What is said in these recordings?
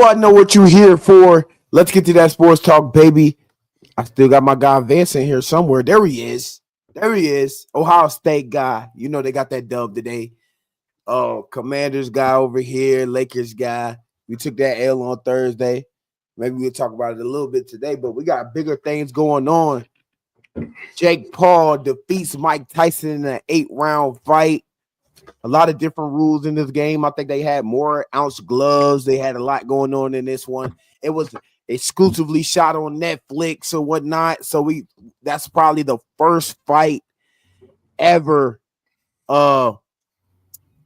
I know what you're here for. Let's get to that sports talk, baby. I still got my guy Vance in here somewhere. There he is. Ohio State guy. You know they got that dub today. Commanders guy over here, Lakers guy. We took that L on Thursday. Maybe we'll talk about it a little bit today, but we got bigger things going on. Jake Paul defeats Mike Tyson in an 8-round fight. A lot of different rules in this game. I think they had more ounce gloves. They had a lot going on in this one. It was exclusively shot on Netflix or whatnot. So that's probably the first fight ever.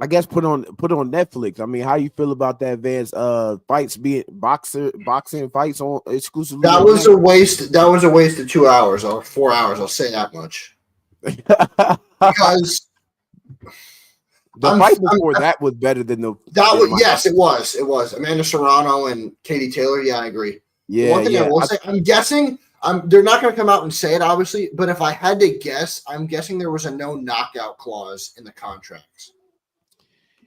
I guess put on Netflix. I mean, how you feel about that, Vance? Fights being boxing fights on exclusively. That was a waste. That was a waste of 2 hours or 4 hours. I'll say that much. Because the fight before that was better than the. Yes, it was. It was Amanda Serrano and Katie Taylor. Yeah, I agree. Yeah, one thing I will say, I'm guessing. They're not going to come out and say it, obviously. But if I had to guess, I'm guessing there was a no knockout clause in the contracts.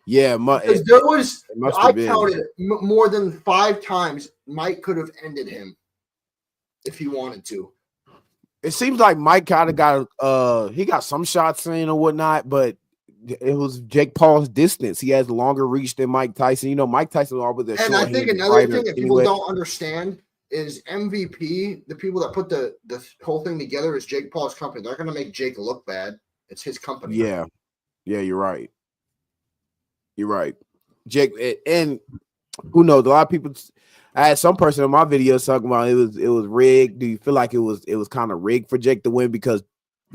Yeah, because there was. I counted more than 5 times. Mike could have ended him if he wanted to. It seems like Mike kind of got he got some shots in or whatnot, but it was Jake Paul's distance. He has longer reach than Mike Tyson. You know, Mike Tyson was always a and I think another thing that people don't understand is MVP. The people that put the whole thing together is Jake Paul's company. They're going to make Jake look bad. It's his company. Yeah, you're right. You're right, Jake. And who knows? A lot of people. I had some person in my videos talking about it was rigged. Do you feel like it was kind of rigged for Jake to win because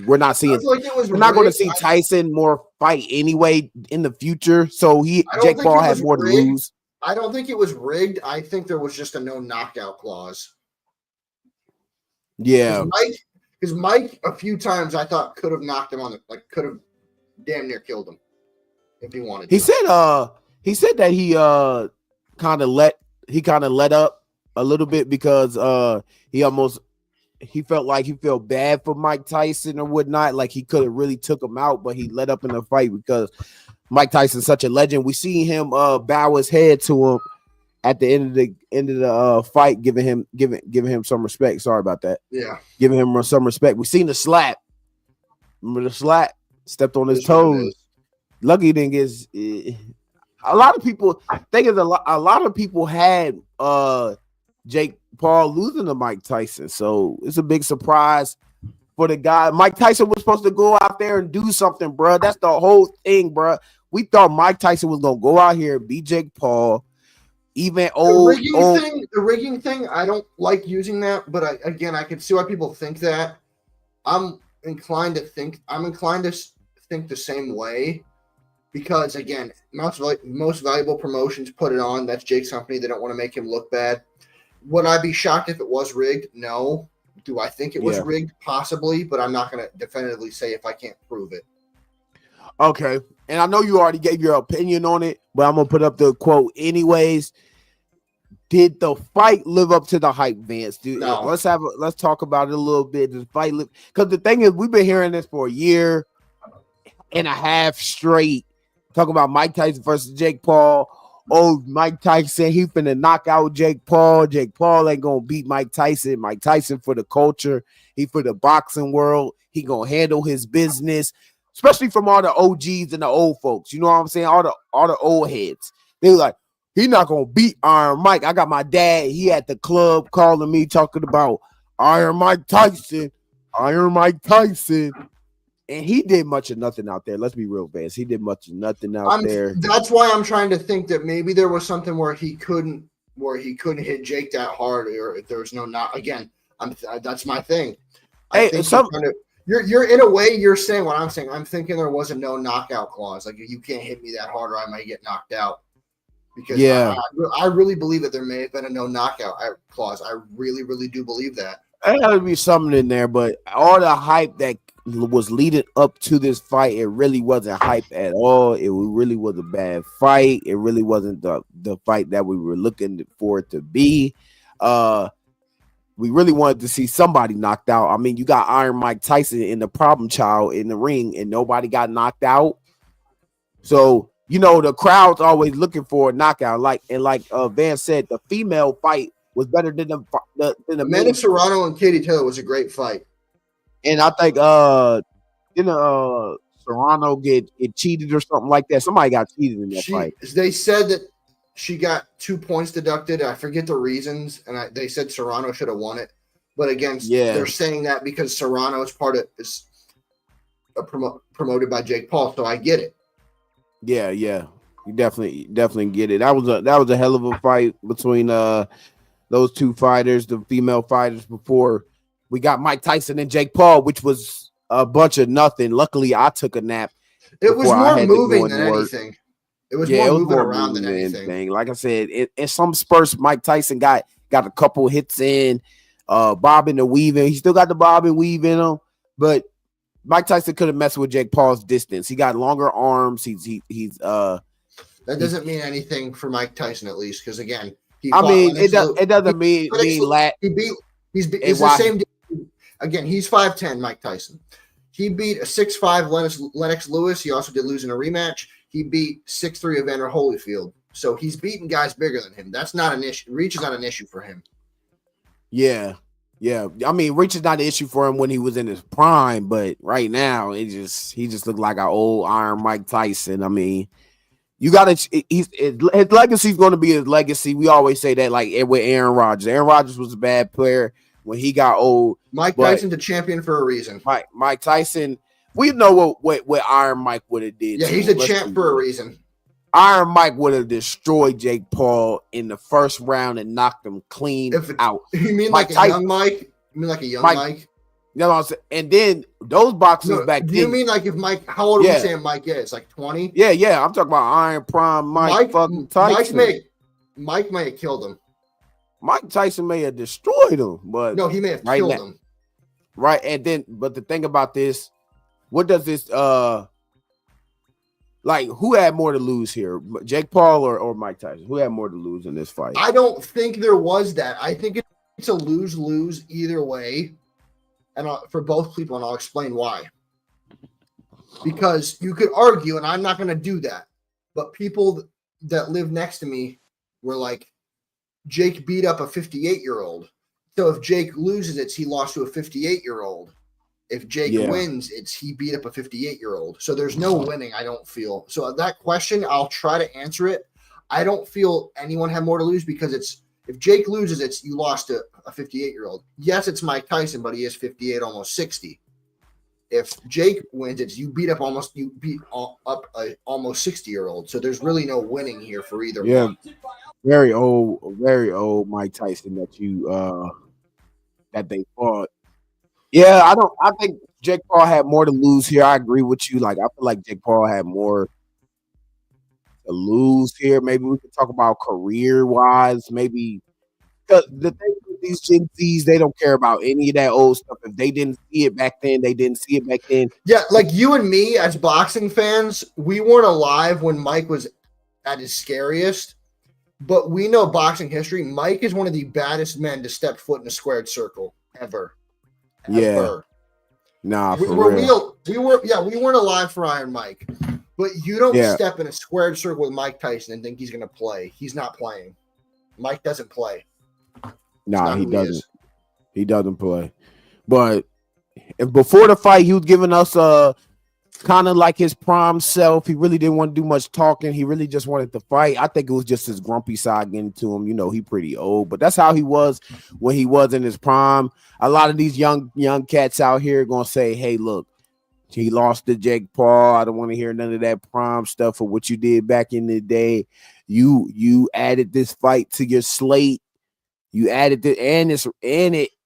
we're not seeing? We're not going to see Tyson more fight anyway in the future. So Jake Paul had more to lose. I don't think it was rigged. I think there was just a no knockout clause. Yeah, because Mike a few times I thought could have knocked him on could have damn near killed him if he wanted to. He said that he kind of let up a little bit because he felt bad for Mike Tyson or whatnot. Like he could have really took him out, but he let up in the fight because Mike Tyson's such a legend. We see him bow his head to him at the end of the fight, giving him some respect. Sorry about that. Yeah, giving him some respect. We seen the slap. Remember the slap? Stepped on his toes. Lucky thing is, a lot of people a lot of people had Jake Paul losing to Mike Tyson, so it's a big surprise for the guy. Mike Tyson was supposed to go out there and do something, bro. That's the whole thing, bro. We thought Mike Tyson was gonna go out here and beat Jake Paul. Even the rigging thing, I don't like using that, but I can see why people think that. I'm inclined to think the same way. Because, again, most valuable promotions put it on. That's Jake's company. They don't want to make him look bad. Would I be shocked if it was rigged? No. Do I think it was rigged? Possibly, but I'm not going to definitively say if I can't prove it. Okay. And I know you already gave your opinion on it, but I'm going to put up the quote anyways. Did the fight live up to the hype, Vance? Dude, no. Let's talk about it a little bit. The fight, because the thing is, we've been hearing this for a year and a half straight. Talking about Mike Tyson versus Jake Paul. Oh, Mike Tyson, he finna knock out Jake Paul. Jake Paul ain't gonna beat Mike Tyson. Mike Tyson for the culture. He for the boxing world. He gonna handle his business, especially from all the OGs and the old folks. You know what I'm saying? All the old heads. They were like, he not gonna beat Iron Mike. I got my dad. He at the club calling me talking about Iron Mike Tyson. Iron Mike Tyson. And he did much of nothing out there. Let's be real, Vance. He did much of nothing out there. That's why I'm trying to think that maybe there was something where he couldn't hit Jake that hard, or if there was no knock. Again, that's my thing. You're in a way you're saying what I'm saying. I'm thinking there was a no knockout clause. Like you can't hit me that hard, or I might get knocked out. Because I really believe that there may have been a no knockout clause. I really, really do believe that. There got to be something in there, but all the hype that was leading up to this fight, it really wasn't hype at all. It really was a bad fight. It really wasn't the fight that we were looking for it to be. We really wanted to see somebody knocked out. I mean, you got Iron Mike Tyson in the problem child in the ring, and nobody got knocked out. So the crowd's always looking for a knockout. Like Van said, the female fight was better than the Amanda Serrano and Katie Taylor was a great fight. And I think didn't Serrano get cheated or something like that. Somebody got cheated in that fight. They said that she got 2 points deducted. I forget the reasons, and they said Serrano should have won it. But again, they're saying that because Serrano is promoted by Jake Paul, so I get it. Yeah, you definitely get it. That was a hell of a fight between those two fighters, the female fighters. Before we got Mike Tyson and Jake Paul, which was a bunch of nothing. Luckily, I took a nap. It was more moving than anything. It was more moving around than anything. Like I said, in some spurts, Mike Tyson got a couple hits in, bobbing and weaving. He still got the bob and weave in him, but Mike Tyson could have messed with Jake Paul's distance. He got longer arms. He's that doesn't mean anything for Mike Tyson, at least, because again, it doesn't mean he's the same. Again, he's 5'10", Mike Tyson. He beat a 6'5" Lennox Lewis. He also did lose in a rematch. He beat 6'3" Evander Holyfield. So he's beating guys bigger than him. That's not an issue. Reach is not an issue for him. Yeah. I mean, reach is not an issue for him when he was in his prime, but right now he just looked like an old Iron Mike Tyson. I mean, you got to. His legacy is going to be his legacy. We always say that, like with Aaron Rodgers. Aaron Rodgers was a bad player when he got old. Mike Tyson's a champion for a reason. Mike Tyson. We know what Iron Mike would have did. Yeah, he's a champ for a reason. Iron Mike would have destroyed Jake Paul in the first round and knocked him clean out. You mean like a young Mike? You mean like a young Mike? You know what I'm saying? And then those boxers back then. Do you mean like if Mike? How old are we saying Mike is? Like 20? Yeah. I'm talking about Iron Prime Mike fucking Tyson. Mike may have killed him. Mike Tyson may have destroyed him, but no, he may have killed him. Right, and then, but the thing about this, what does this like, who had more to lose here, Jake Paul or Mike Tyson? Who had more to lose in this fight? I don't think there was that. I think it's a lose-lose either way, and for both people, and I'll explain why. Because you could argue, and I'm not going to do that, but people that live next to me were like, Jake beat up a 58-year-old. So if Jake loses, he lost to a 58-year-old. If Jake wins, he beat up a 58-year-old. So there's no winning, I don't feel. So that question, I'll try to answer it. I don't feel anyone had more to lose because if Jake loses, you lost to a 58-year-old. Yes, it's Mike Tyson, but he is 58, almost 60. If Jake wins, you beat up almost 60-year-old. So there's really no winning here for either one. Very old Mike Tyson that they fought. Yeah, I think Jake Paul had more to lose here. I agree with you. Like, I feel like Jake Paul had more to lose here. Maybe we could talk about career-wise. Maybe the thing with these Gen Zs, they don't care about any of that old stuff. If they didn't see it back then, they didn't see it back then. Yeah, like you and me as boxing fans, we weren't alive when Mike was at his scariest. But we know boxing history. Mike is one of the baddest men to step foot in a squared circle ever. Yeah. Nah, for real. We weren't alive for Iron Mike. But you don't step in a squared circle with Mike Tyson and think he's going to play. He's not playing. Mike doesn't play. Nah, he doesn't. He doesn't play. But before the fight, he was giving us kind of like his prime self. He really didn't want to do much talking. He really just wanted to fight. I think it was just his grumpy side getting to him. You know, he pretty old, but that's how he was when he was in his prime. A lot of these young cats out here gonna say, hey, look, he lost to Jake Paul. I don't want to hear none of that prime stuff for what you did back in the day. You added this fight to your slate. You added it, and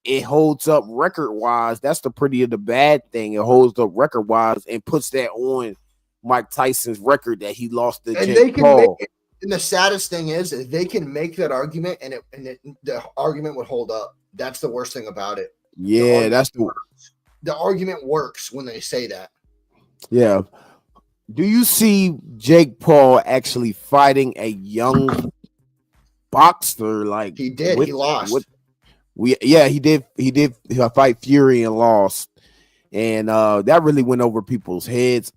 it holds up record-wise. That's the pretty of the bad thing. It holds up record-wise and puts that on Mike Tyson's record that he lost to Jake Paul. And the saddest thing is they can make that argument, and the argument would hold up. That's the worst thing about it. Yeah, the argument works when they say that. Yeah. Do you see Jake Paul actually fighting a young boxer? Like he did. He lost. He did. He did fight Fury and lost, and that really went over people's heads.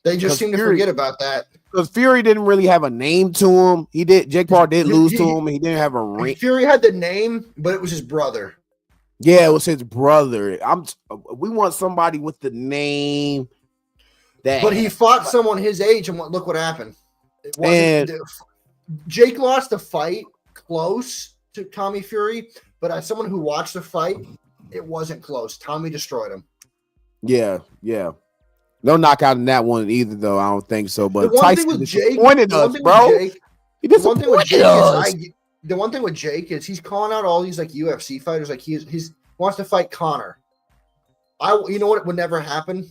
They just seem to forget about that. because Fury didn't really have a name to him. Jake Paul did lose to him, and he didn't have a ring. Fury had the name, but it was his brother. Yeah, it was his brother. We want somebody with the name that. But he fought someone his age, and look what happened. Jake lost the fight close to Tommy Fury, but as someone who watched the fight, it wasn't close. Tommy destroyed him. Yeah. No knockout in that one either, though. I don't think so. But the one Tyson thing with Jake, disappointed us, bro. He disappointed us. The one thing with Jake is he's calling out all these like UFC fighters, like he wants to fight Conor. You know what would never happen?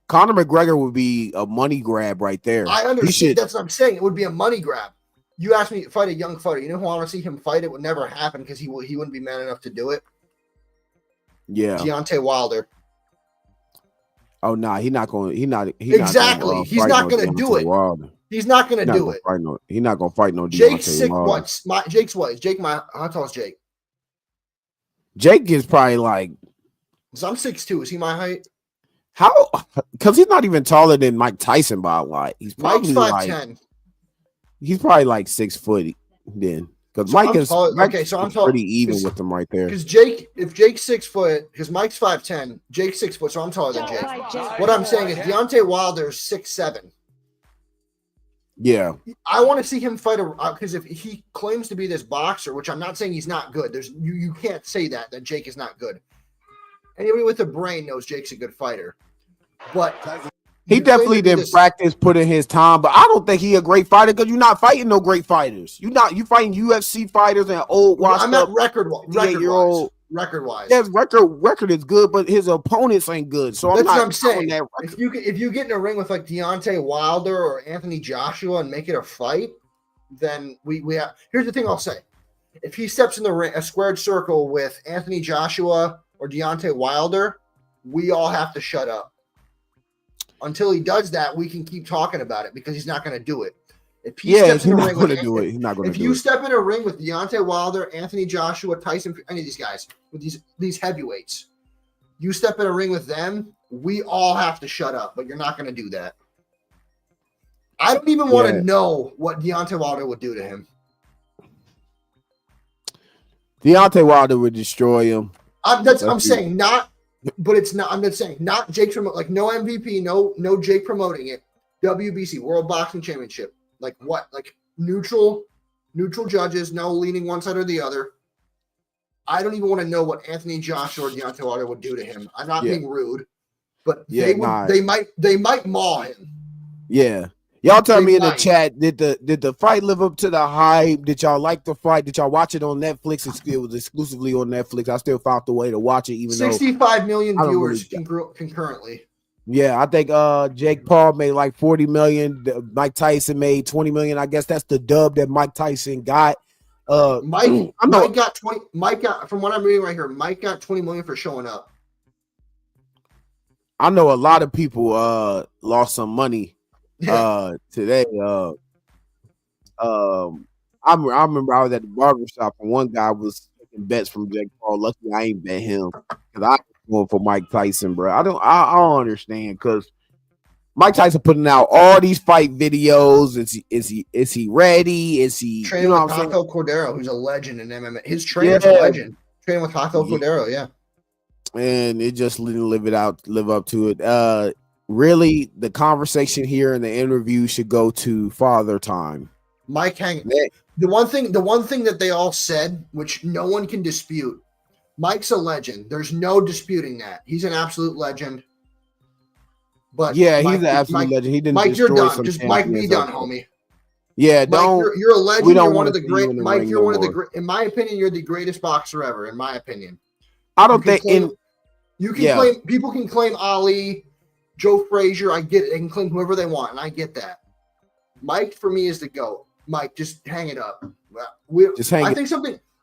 Conor McGregor would be a money grab right there. I understand. That's what I'm saying. It would be a money grab. You asked me to fight a young fighter. You know who I want to see him fight? It would never happen because he wouldn't be man enough to do it. Yeah, Deontay Wilder. Oh no, he's not going. He's not going to do it. Wilder. He's not going to do it. He's not going to fight no. Jake's sick. Jake's what? Is Jake how tall is Jake? Jake is probably like. So I'm 6'2". Is he my height? How? Because he's not even taller than Mike Tyson by a lot. He's probably Mike's 5'10". He's probably like 6 foot then. Because Mike is pretty even with him right there. Because if Jake's 6 foot, because Mike's 5'10", Jake's 6 foot, so I'm taller than Jake. What I'm saying is Deontay Wilder's 6'7". Yeah. I want to see him fight because if he claims to be this boxer, which I'm not saying he's not good, you can't say that Jake is not good. Anybody with a brain knows Jake's a good fighter. But he definitely didn't practice, put in his time, but I don't think he's a great fighter because you're not fighting no great fighters. You fighting UFC fighters and old washed I'm up record-wise. Yes, record is good, but his opponents ain't good. So that's what I'm saying. If you get in a ring with like Deontay Wilder or Anthony Joshua and make it a fight, then we have. Here's the thing I'll say: if he steps in the ring, a squared circle with Anthony Joshua or Deontay Wilder, we all have to shut up. Until he does that, we can keep talking about it because he's not going to do it. If he steps in a ring with he's not going to do it. If you step in a ring with Deontay Wilder, Anthony Joshua, Tyson, any of these guys, with these heavyweights, you step in a ring with them, we all have to shut up, but you're not going to do that. I don't even want to know what Deontay Wilder would do to him. Deontay Wilder would destroy him. I'm saying not, but it's not. I'm not saying not Jake like no MVP, no Jake promoting it. WBC World Boxing Championship, like what? Like neutral judges, no leaning one side or the other. I don't even want to know what Anthony Joshua or Deontay Wilder would do to him. I'm not being rude, but they might maul him. Yeah. Y'all tell me in the chat, did the fight live up to the hype? Did y'all like the fight? Did y'all watch it on Netflix? It was exclusively on Netflix. I still found the way to watch it, even 65 million viewers concurrently. Yeah, I think Jake Paul made like 40 million. Mike Tyson made 20 million. I guess that's the dub that Mike Tyson got. Mike got 20. Mike got, from what I'm reading right here, Mike got 20 million for showing up. I know a lot of people lost some money today. I remember I was at the barbershop and one guy was taking bets from Jake Paul. Luckily, I ain't bet him because I was going for Mike Tyson, bro. I don't understand because Mike Tyson putting out all these fight videos. Is he ready? Is he training with Rafael Cordero, who's a legend in MMA? His trainer's a legend. Training with Rafael Cordero, yeah. And it just didn't live up to it. Really, the conversation here in the interview should go to Father Time. Mike The one thing that they all said, which no one can dispute, Mike's a legend. There's no disputing that. He's an absolute legend. But yeah, he's an absolute legend. He didn't. Mike, you're done. Just Mike, be done, homie. Yeah, Mike, you're a legend. You're one of the great. Mike, you're one of the great. In my opinion, you're the greatest boxer ever. In my opinion, I don't think claim people can claim Ali, Joe Frazier. I get it. They can claim whoever they want, and I get that. Mike for me is the GOAT. Mike, just hang it up.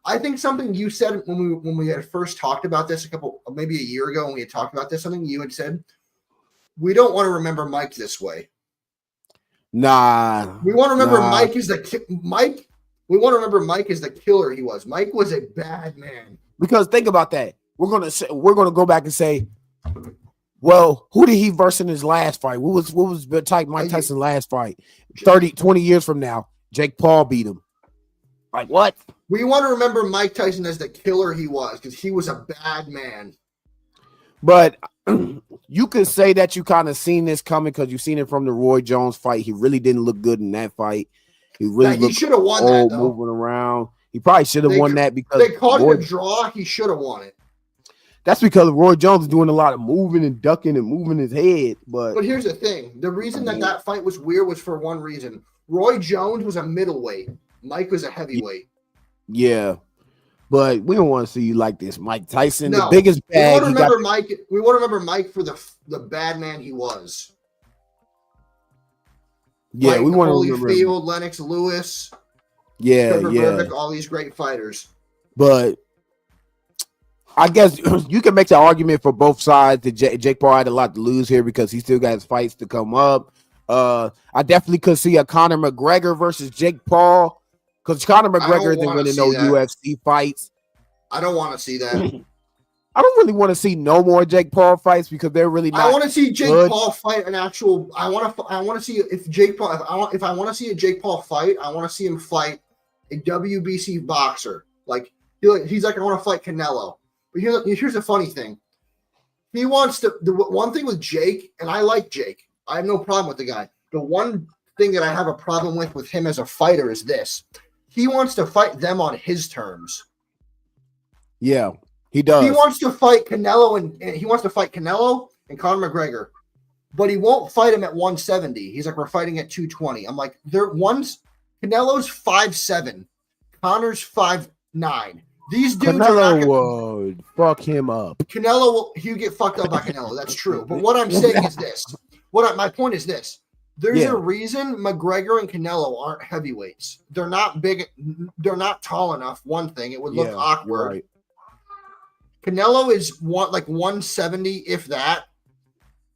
I think something you said when we had first talked about this maybe a year ago when we had talked about this, something you had said. We don't want to remember Mike this way. Nah. We want to remember Mike as Mike. We want to remember Mike as the killer he was. Mike was a bad man. Because think about that. We're gonna go back and say Well, who did he verse in his last fight? What was Mike Tyson's last fight? 20 years from now, Jake Paul beat him. Like what? We want to remember Mike Tyson as the killer he was because he was a bad man. But you could say that you kind of seen this coming because you've seen it from the Roy Jones fight. He really didn't look good in that fight. He should have won that, though. Moving around. He probably should have won that because they called it a draw. He should have won it. That's because Roy Jones is doing a lot of moving and ducking and moving his head. But here's the thing. The reason that fight was weird was for one reason. Roy Jones was a middleweight. Mike was a heavyweight. Yeah. But we don't want to see you like this, Mike Tyson. No, the biggest bag. We want to remember Mike for the bad man he was. Yeah, Mike, we want to remember Holyfield, Lennox Lewis. Trevor Burbick, all these great fighters. But I guess you can make the argument for both sides that Jake Paul had a lot to lose here because he still got his fights to come up. I definitely could see a Conor McGregor versus Jake Paul because Conor McGregor isn't winning no UFC fights. I don't want to see that. I don't really want to see no more Jake Paul fights because they're really not. I want to see Jake Paul fight an actual. I want to see if Jake Paul. If I want to see a Jake Paul fight, I want to see him fight a WBC boxer. Like he's like, I want to fight Canelo. But here's the funny thing. He wants to. The one thing with Jake, and I like Jake. I have no problem with the guy. The one thing that I have a problem with him as a fighter is this. He wants to fight them on his terms. Yeah, he does. He wants to fight Canelo and Conor McGregor, but he won't fight him at 170. He's like, we're fighting at 220. I'm like, Canelo's 5'7", Conor's 5'9". These dudes would fuck him up. He'll get fucked up by Canelo. That's true. But what I'm saying is this. My point is this. There's a reason McGregor and Canelo aren't heavyweights. They're not big. They're not tall enough. One thing, it would look awkward. Right. Canelo is 170, if that.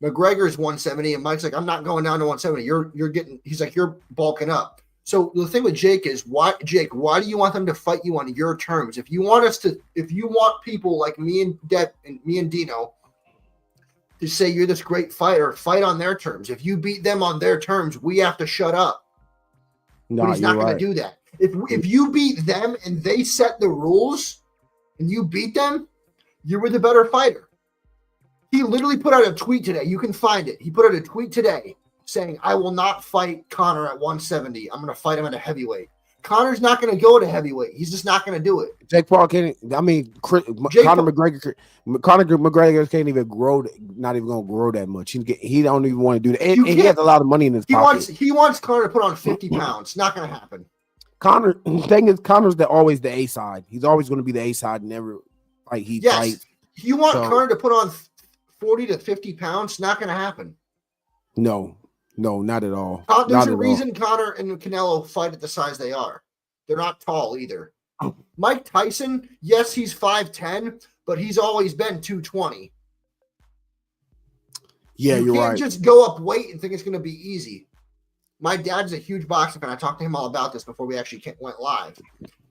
McGregor is 170, and Mike's like, I'm not going down to 170. He's like, you're bulking up. So the thing with Jake is, why do you want them to fight you on your terms? If you want people like me and Dino to say you're this great fighter, fight on their terms. If you beat them on their terms, we have to shut up. No, but he's not going to do that. If you beat them and they set the rules and you beat them, you were the better fighter. He literally put out a tweet today. You can find it. He put out a tweet today saying, I will not fight Conor at 170. I'm going to fight him at a heavyweight. Conor's not going to go to heavyweight. He's just not going to do it. Jake Paul can't. Conor McGregor can't even grow. Not even going to grow that much. He don't even want to do that. And he has a lot of money in his pocket. He wants Conor to put on 50 pounds. Not going to happen. Conor's always the A side. He's always going to be the A side in every fight he fights. You want Conor to put on 40 to 50 pounds? Not going to happen. No, not at all. There's a reason Conor and Canelo fight at the size they are. They're not tall either. Mike Tyson, yes, he's 5'10", but he's always been 220. Yeah, you're right. You can't just go up weight and think it's going to be easy. My dad's a huge boxing fan. I talked to him all about this before we actually went live.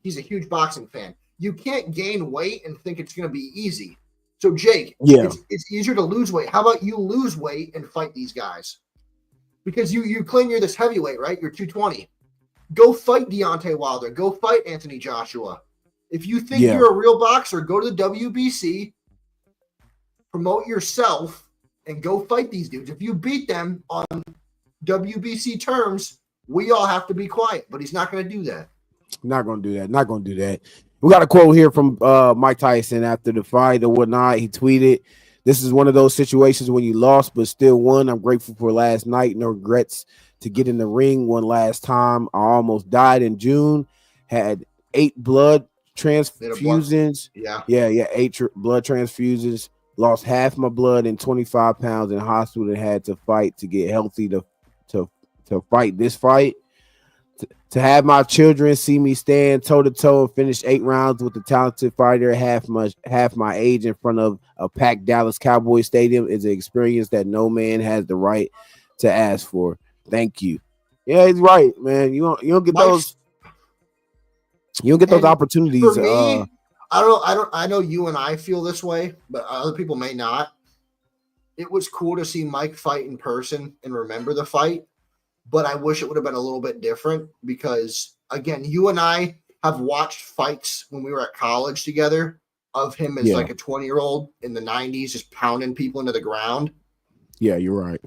He's a huge boxing fan. You can't gain weight and think it's going to be easy. So, Jake, it's easier to lose weight. How about you lose weight and fight these guys? Because you claim you're this heavyweight, right? You're 220. Go fight Deontay Wilder. Go fight Anthony Joshua. If you think you're a real boxer, go to the WBC, promote yourself, and go fight these dudes. If you beat them on WBC terms, we all have to be quiet. But he's not going to do that. Not going to do that. We got a quote here from Mike Tyson after the fight or whatnot. He tweeted, "This is one of those situations when you lost but still won. I'm grateful for last night. No regrets to get in the ring one last time. I almost died in June. Had 8 blood transfusions. 8 blood transfusions. Lost half my blood and 25 pounds in hospital and had to fight to get healthy to fight this fight. To have my children see me stand toe-to-toe and finish 8 rounds with a talented fighter half my age in front of a packed Dallas Cowboys stadium is an experience that no man has the right to ask for. Thank you." Yeah, he's right, man. You don't get those. You don't get those opportunities. For me, I know you and I feel this way, but other people may not. it was cool to see Mike fight in person and remember the fight, but I wish it would have been a little bit different because, again, you and I have watched fights when we were at college together of him as like a 20-year-old in the 90s just pounding people into the ground. Yeah, you're right.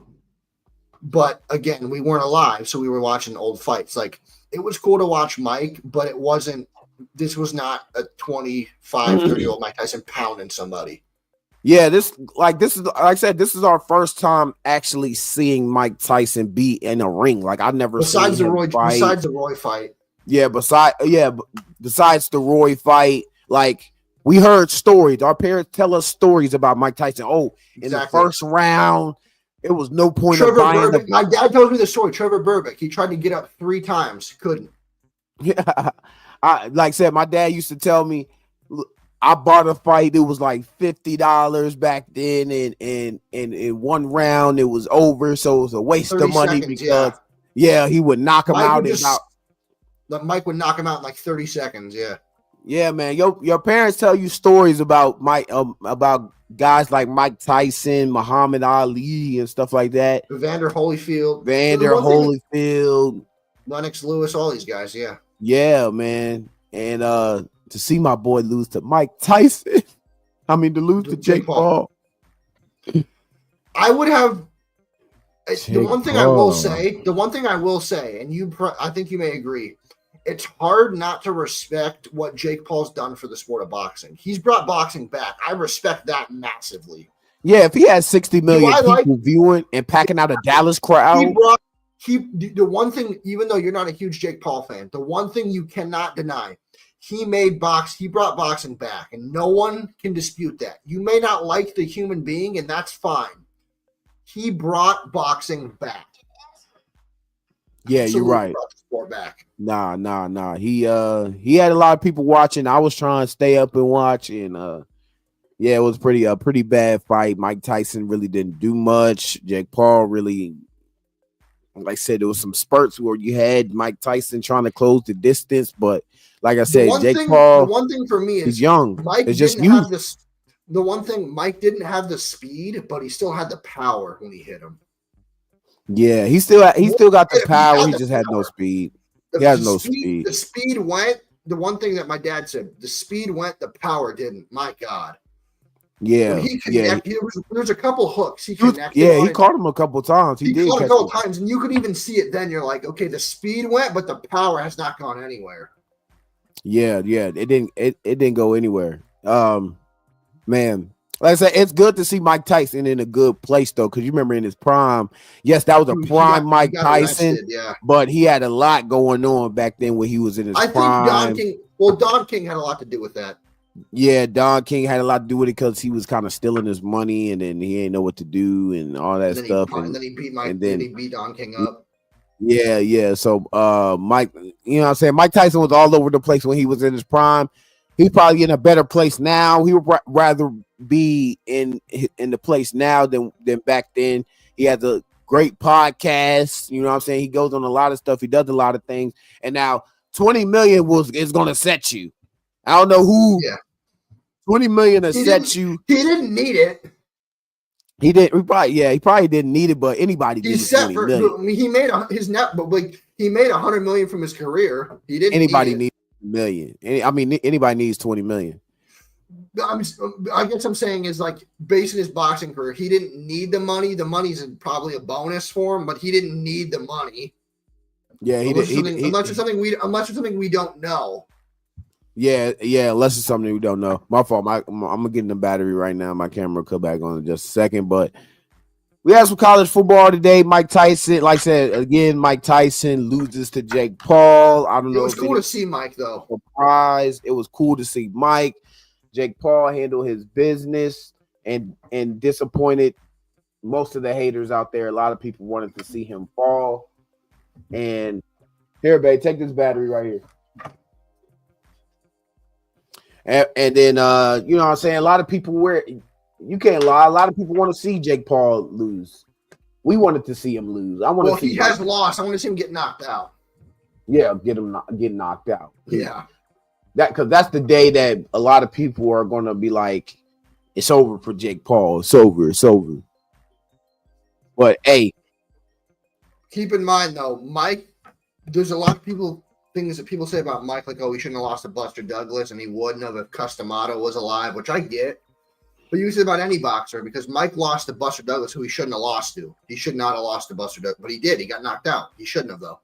But again, we weren't alive, so we were watching old fights. Like, it was cool to watch Mike, but it wasn't – this was not a 25, 30-year-old Mike Tyson pounding somebody. Yeah, this is like I said, this is our first time actually seeing Mike Tyson be in a ring. Like, I've never besides seen the him fight. Besides the Roy fight. Yeah, besides the Roy fight, like, we heard stories. Our parents tell us stories about Mike Tyson. Oh, in the first round, it was no point of buying the. My dad told me the story. Trevor Burbick. He tried to get up 3 times, couldn't. Yeah, like I said, my dad used to tell me, I bought a fight. It was like $50 back then, and in one round it was over, so it was a waste of money because he would knock him out. Mike would knock him out in like 30 seconds. Yeah. Yeah, man. Your parents tell you stories about about guys like Mike Tyson, Muhammad Ali, and stuff like that. Evander Holyfield, Lennox Lewis, all these guys. Yeah. Yeah, man. And to see my boy lose to Mike Tyson, to lose to Jake Paul. I would have. The one thing I will say, and I think you may agree. It's hard not to respect what Jake Paul's done for the sport of boxing. He's brought boxing back. I respect that massively. Yeah, if he had 60 million people viewing and packing out a Dallas crowd. The one thing, even though you're not a huge Jake Paul fan, the one thing you cannot deny, he brought boxing back, and no one can dispute that. You may not like the human being, and that's fine. He brought boxing back. Yeah, you're right. Brought the sport back. Nah. He had a lot of people watching. I was trying to stay up and watch, and it was pretty bad fight. Mike Tyson really didn't do much. Jake Paul really, like I said, there was some spurts where you had Mike Tyson trying to close the distance, but like I said, Paul. The one thing for me is he's young. Mike it's just didn't have this. The one thing, Mike didn't have the speed, but he still had the power when he hit him. Yeah, he still got the power. He just had no speed. He has no speed. The speed went. The one thing that my dad said, the speed went, the power didn't. My God. Yeah, there was a couple hooks he connected. He caught him a couple times. He did caught him a couple times, and you could even see it. Then you're like, okay, the speed went, but the power has not gone anywhere. Yeah, it didn't go anywhere. Man, like I said, it's good to see Mike Tyson in a good place though, because you remember in his prime, yes, that was a prime Mike Tyson, but he had a lot going on back then when he was in his prime. I think Don King had a lot to do with that. Yeah, Don King had a lot to do with it because he was kind of stealing his money, and then he didn't know what to do and all that stuff. And then he beat Don King up. Yeah. So Mike, you know what I'm saying? Mike Tyson was all over the place when he was in his prime. He's probably in a better place now. He would rather be in the place now than back then. He has a great podcast. You know what I'm saying? He goes on a lot of stuff. He does a lot of things. And now 20 million is going to set you. I don't know who. Yeah. 20 million to set you. He didn't need it. He probably didn't need it, but anybody he's set for. He made his net, but he made 100 million from his career. He didn't. Anybody needs million. Anybody needs 20 million. I guess I'm saying is like based on his boxing career, he didn't need the money. The money's probably a bonus for him, but he didn't need the money. Yeah, unless it's something we don't know. Yeah, unless it's something we don't know. My fault. I'm gonna get in the battery right now. My camera will come back on in just a second. But we had some college football today. Mike Tyson, like I said again, Mike Tyson loses to Jake Paul. I don't know. It was cool to see Mike though. Surprise! It was cool to see Mike. Jake Paul handled his business and disappointed most of the haters out there. A lot of people wanted to see him fall. And here, babe, take this battery right here. And then you know what I'm saying? A lot of people you can't lie. A lot of people want to see Jake Paul lose. We wanted to see him lose. He has lost. I want to see him get knocked out. Yeah, get knocked out. Yeah. Because that's the day that a lot of people are going to be like, it's over for Jake Paul. It's over. But hey, keep in mind though, Mike. There's a lot of things that people say about Mike, like, oh, he shouldn't have lost to Buster Douglas, and he wouldn't have if Customato was alive, which I get. But you say about any boxer, because Mike lost to Buster Douglas, who he shouldn't have lost to. He should not have lost to Buster Douglas, but he did. He got knocked out. He shouldn't have, though.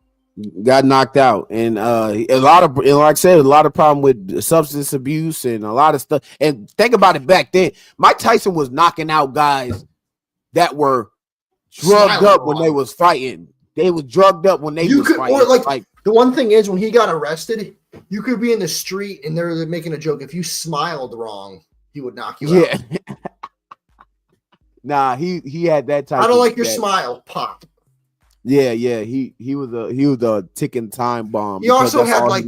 Got knocked out, and like I said, a lot of problem with substance abuse and a lot of stuff. And think about it, back then, Mike Tyson was knocking out guys that were drugged up when they was fighting. They was drugged up when they was fighting. Or like the one thing is, when he got arrested, you could be in the street and they're making a joke. If you smiled wrong, he would knock you out. Nah, he had that type. I don't like your smile. Pop. Yeah. He was a ticking time bomb. He also had like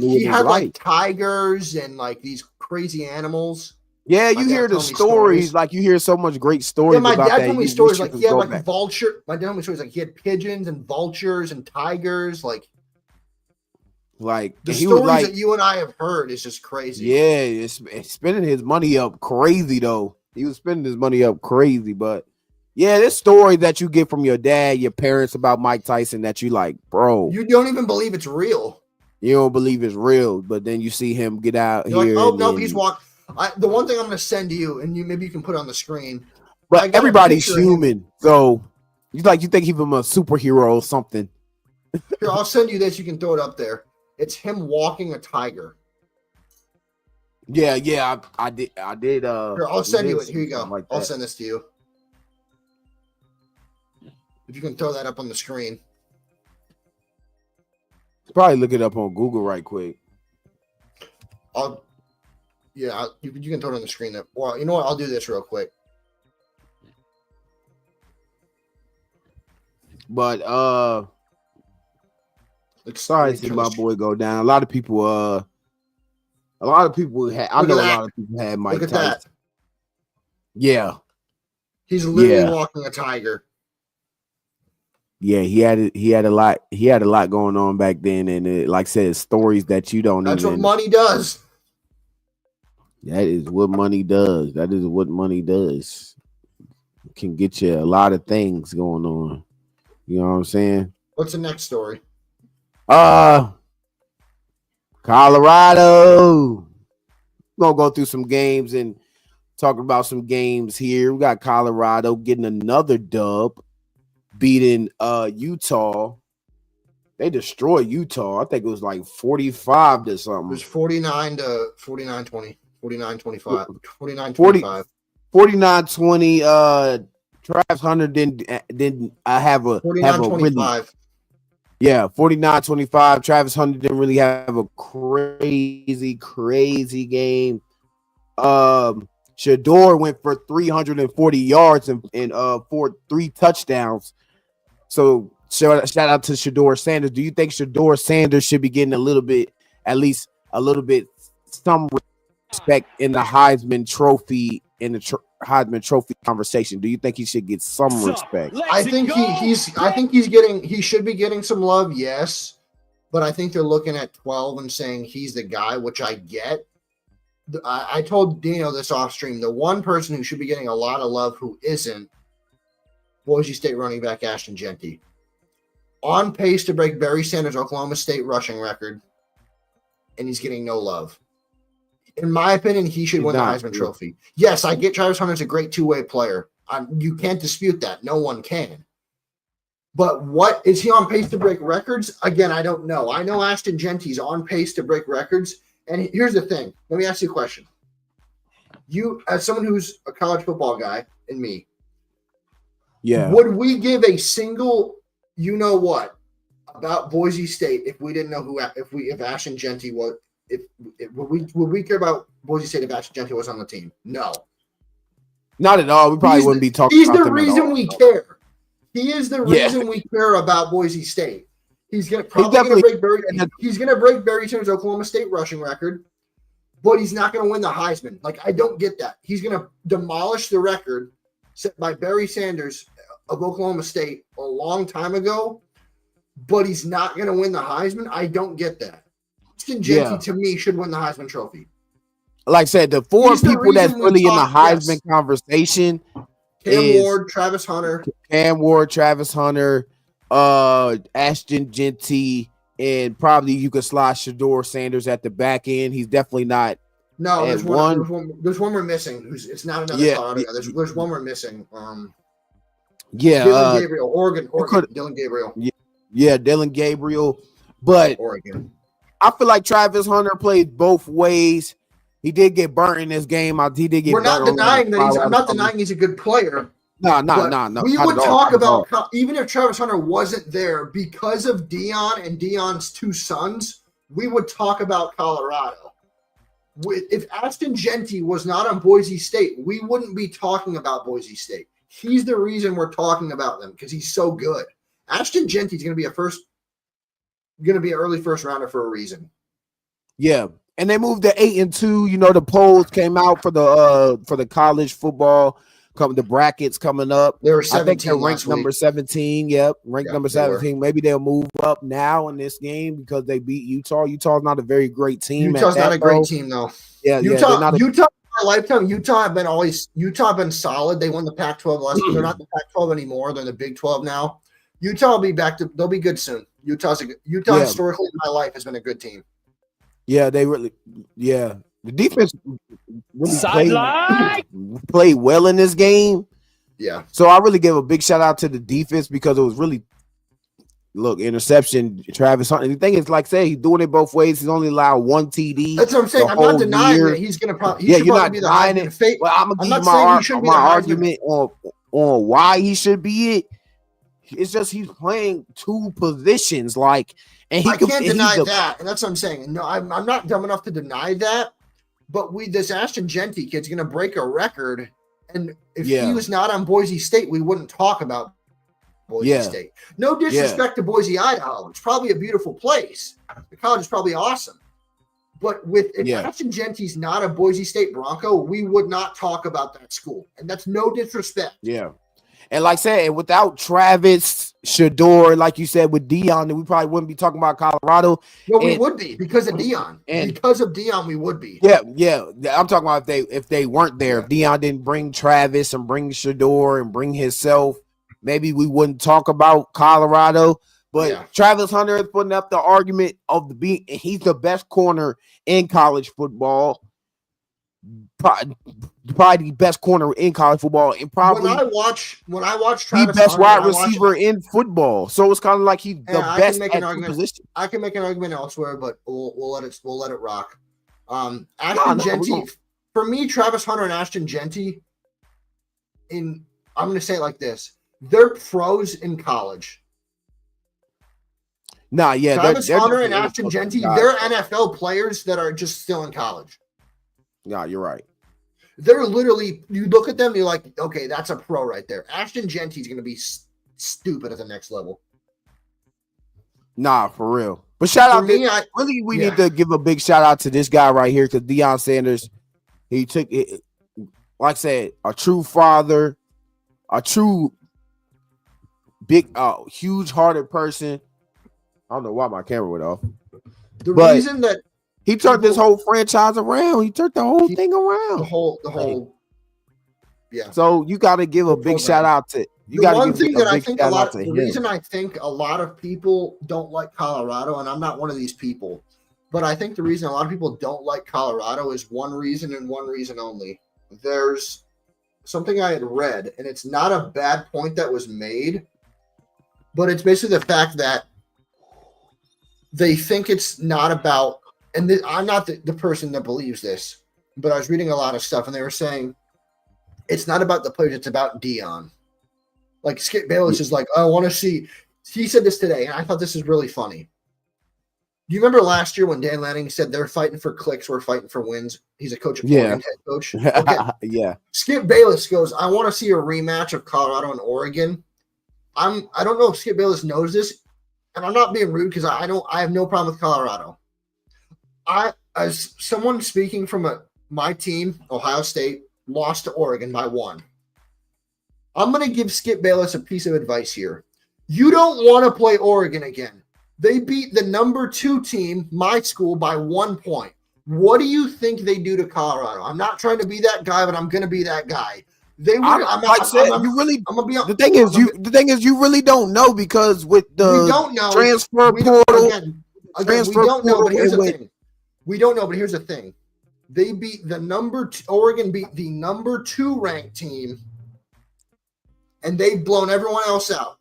tigers and like these crazy animals. Yeah, you hear the stories. Like, you hear so much great stories. Yeah, my about dad that. told me stories like he had like vulture. My dad told me stories like he had pigeons and vultures and tigers. Like the stories that you and I have heard is just crazy. Yeah, it's spending his money up crazy though. He was spending his money up crazy, but yeah, this story that you get from your dad, your parents about Mike Tyson that you like, bro. You don't even believe it's real. You don't believe it's real, but then you see him get out You're here. like, oh no, he's walking. The one thing I'm going to send to you, and maybe you can put it on the screen. But everybody's human, so you think he's a superhero or something. Here, I'll send you this. You can throw it up there. It's him walking a tiger. Yeah, I did. Here, I'll send you it. Here you go. Like I'll send this to you. If you can throw that up on the screen. Probably look it up on Google right quick. You can throw it on the screen. Well, you know what? I'll do this real quick. But sorry to see my boy go down. A lot of people had. I know a lot of people had Mike Tyson. That. Yeah, he's literally walking a tiger. Yeah, he had a lot going on back then, and like I said, stories that you don't. That's what money does. That is what money does. Can get you a lot of things going on. You know what I'm saying? What's the next story? Colorado. We're gonna go through some games and talk about some games here. We got Colorado getting another dub, beating Utah. They destroyed Utah. I think it was like 45 to something. It was 49 to 49-20. 49-25. 49-25. 49-20. Travis Hunter didn't have a 49-25. Yeah, 49-25. Travis Hunter didn't really have a crazy game. Shador went for 340 yards and for 3 touchdowns. So shout out to Shador Sanders. Do you think Shador Sanders should be getting at least a little bit, some respect in the Heisman Trophy Heisman Trophy conversation? Do you think he should get some respect? I think he should be getting some love, yes. But I think they're looking at 12 and saying he's the guy, which I get. I told Dino this off stream. The one person who should be getting a lot of love who isn't, Boise State running back Ashton Jeanty. On pace to break Barry Sanders' Oklahoma State rushing record, and he's getting no love. In my opinion, he should win the Heisman Trophy. Yes, I get Travis Hunter's a great two-way player. You can't dispute that. No one can. But what is he on pace to break records? Again, I don't know. I know Ashton Jeanty's on pace to break records. And here's the thing. Let me ask you a question. You, as someone who's a college football guy, and me, would we give a single, you know what, about Boise State if we didn't know if Ashton Jeanty was? Would we care about Boise State if Ashton Jeanty was on the team? No. Not at all. We probably wouldn't be talking about him. He's the reason we care. He is the reason we care about Boise State. He's going to break Barry Sanders' Oklahoma State rushing record, but he's not going to win the Heisman. Like, I don't get that. He's going to demolish the record set by Barry Sanders of Oklahoma State a long time ago, but he's not going to win the Heisman. I don't get that. Ashton Jeanty, to me, should win the Heisman Trophy. Like I said, the four people that's really in the Heisman conversation, Cam Ward, Travis Hunter. Cam Ward, Travis Hunter, Ashton Genty, and probably you could slide Shador Sanders at the back end. He's definitely not. No, there's one we're missing. It's not another Colorado guy. There's one we're missing. Dylan Gabriel, Oregon, Dylan Gabriel. Yeah, Dylan Gabriel. But Oregon. I feel like Travis Hunter played both ways. He did get burnt in this game. He did get. We're not denying that I'm not denying he's a good player. No. We would talk about even if Travis Hunter wasn't there because of Deion and Deion's two sons. We would talk about Colorado. If Ashton Genty was not on Boise State, we wouldn't be talking about Boise State. He's the reason we're talking about them because he's so good. Ashton Genty is going to be an early first rounder for a reason. Yeah, and they moved to 8-2. You know, the polls came out for the college football. The brackets coming up. They were 17. I think they're ranked number 17. Yep, number 17. Maybe they'll move up now in this game because they beat Utah. Utah's not a very great team. Utah's not a great team though. Yeah, Utah. For a lifetime, Utah have been solid. They won the Pac-12 last year. They're not the Pac-12 anymore. They're the Big 12 now. Utah will be back to. They'll be good soon. Utah historically in my life has been a good team. Yeah, they really. Yeah, the defense really played well in this game. Yeah. So I really give a big shout out to the defense because it was really interception. Travis Hunter. The thing is, like say, he's doing it both ways. He's only allowed one TD. That's what I'm saying. I'm not denying that he's going to probably. You're not denying it. Well, I'm gonna give you my argument on why he should be it. It's just he's playing two positions, and I can't deny that, and that's what I'm saying. No, I'm not dumb enough to deny that. But this Ashton Genty kid's going to break a record, and if he was not on Boise State, we wouldn't talk about Boise State. No disrespect to Boise, Idaho. It's probably a beautiful place. The college is probably awesome. But if Ashton Genty's not a Boise State Bronco, we would not talk about that school, and that's no disrespect. Yeah. And like I said, without Travis, Shador, like you said, with Deion, we probably wouldn't be talking about Colorado. Well, we would be because of Deion. Because of Deion, we would be. Yeah. I'm talking about if they weren't there. If Deion didn't bring Travis and bring Shador and bring himself, maybe we wouldn't talk about Colorado. But Travis Hunter is putting up the argument of he's the best corner in college football. Probably the best corner in college football, and probably when I watch Travis the best Hunter, wide receiver in football. So it's kind of like he's the best at the position. I can make an argument elsewhere, but we'll let it rock. Ashton Genty, for me, Travis Hunter and Ashton Genty. I'm going to say it like this: they're pros in college. Travis Hunter and Ashton Genty, they're NFL players that are just still in college. No, you're right. They're literally, you look at them, you're like, okay, that's a pro right there. Ashton Genty's going to be stupid at the next level. Nah, for real. But shout out to we need to give a big shout out to this guy right here because Deion Sanders, he took it, like I said, a true father, a true big, huge-hearted person. I don't know why my camera went off. The reason that he turned this whole franchise around. He turned the whole thing around. The whole. Yeah. So you got to give a big shout out to. The reason I think a lot of people don't like Colorado, and I'm not one of these people, but I think the reason a lot of people don't like Colorado is one reason and one reason only. There's something I had read, and it's not a bad point that was made, but it's basically the fact that they think it's not about. And I'm not the person that believes this, but I was reading a lot of stuff, and they were saying it's not about the players; it's about Deion. Like Skip Bayless is like, I want to see. He said this today, and I thought this is really funny. Do you remember last year when Dan Lanning said they're fighting for clicks, we're fighting for wins? He's a coach, head coach. Okay. Yeah. Skip Bayless goes, I want to see a rematch of Colorado and Oregon. I don't know if Skip Bayless knows this, and I'm not being rude because I have no problem with Colorado. As someone speaking from my team, Ohio State, lost to Oregon by 1. I'm going to give Skip Bayless a piece of advice here. You don't want to play Oregon again. They beat the number 2 team, my school, by 1 point. What do you think they do to Colorado? I'm not trying to be that guy, but I'm going to be that guy. They would. I'm gonna be. The thing is, you really don't know because with the we don't know transfer portal. Again, we don't know. But here's the thing. We don't know. But here's the thing. They beat Oregon beat the number 2 ranked team, and they've blown everyone else out.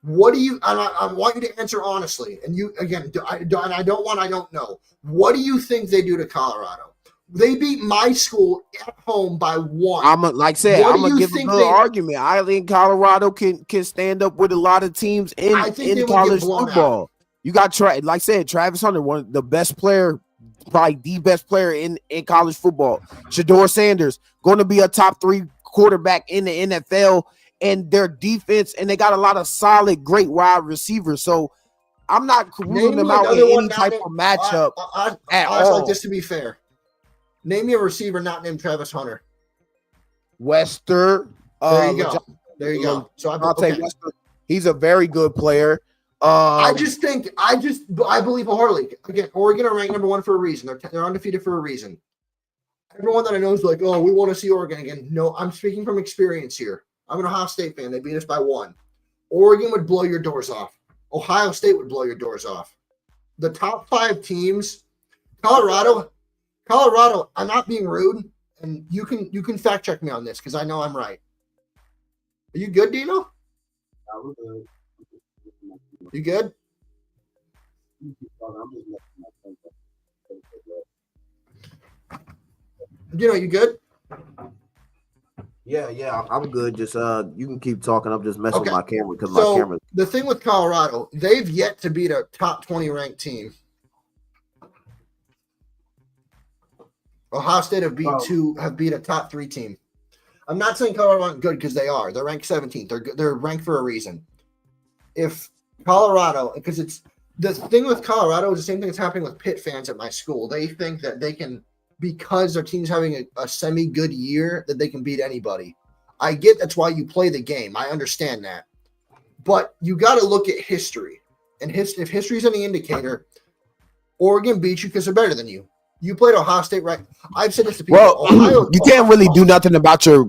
What do you? I want you to answer honestly. And you again. I don't know. What do you think they do to Colorado? They beat my school at home by 1. I'm gonna give a good argument. I think Colorado can stand up with a lot of teams in college football. Out. You got Travis Hunter, one of the best player, probably the best player in college football. Shedeur Sanders going to be a top 3 quarterback in the NFL, and their defense, and they got a lot of solid, great wide receivers. So I'm not ruling them out in any type of matchup at all. Like this to be fair. Name me a receiver not named Travis Hunter. Wester. There you go. So I'll take Wester. He's a very good player. I believe wholeheartedly. Again, Oregon are ranked number 1 for a reason. They're undefeated for a reason. Everyone that I know is like, oh, we want to see Oregon again. No, I'm speaking from experience here. I'm an Ohio State fan. They beat us by 1. Oregon would blow your doors off. Ohio State would blow your doors off. The top 5 teams, Colorado, I'm not being rude, and you can fact check me on this because I know I'm right. Are you good, Dino? You good? Dino, you good? Yeah, I'm good. Just you can keep talking. I'm just messing with my camera because my camera. The thing with Colorado, they've yet to beat a top 20 ranked team. Ohio State have beat a top 3 team. I'm not saying Colorado aren't good because they are. They're ranked 17th. They're ranked for a reason. If Colorado, because it's the thing with Colorado is the same thing that's happening with Pitt fans at my school. They think that they can, because their team's having a semi-good year, that they can beat anybody. I get that's why you play the game. I understand that. But you got to look at history. And if history is any indicator, Oregon beat you because they're better than you. You played Ohio State, right? I've said this to people. Well, you can't really do nothing about your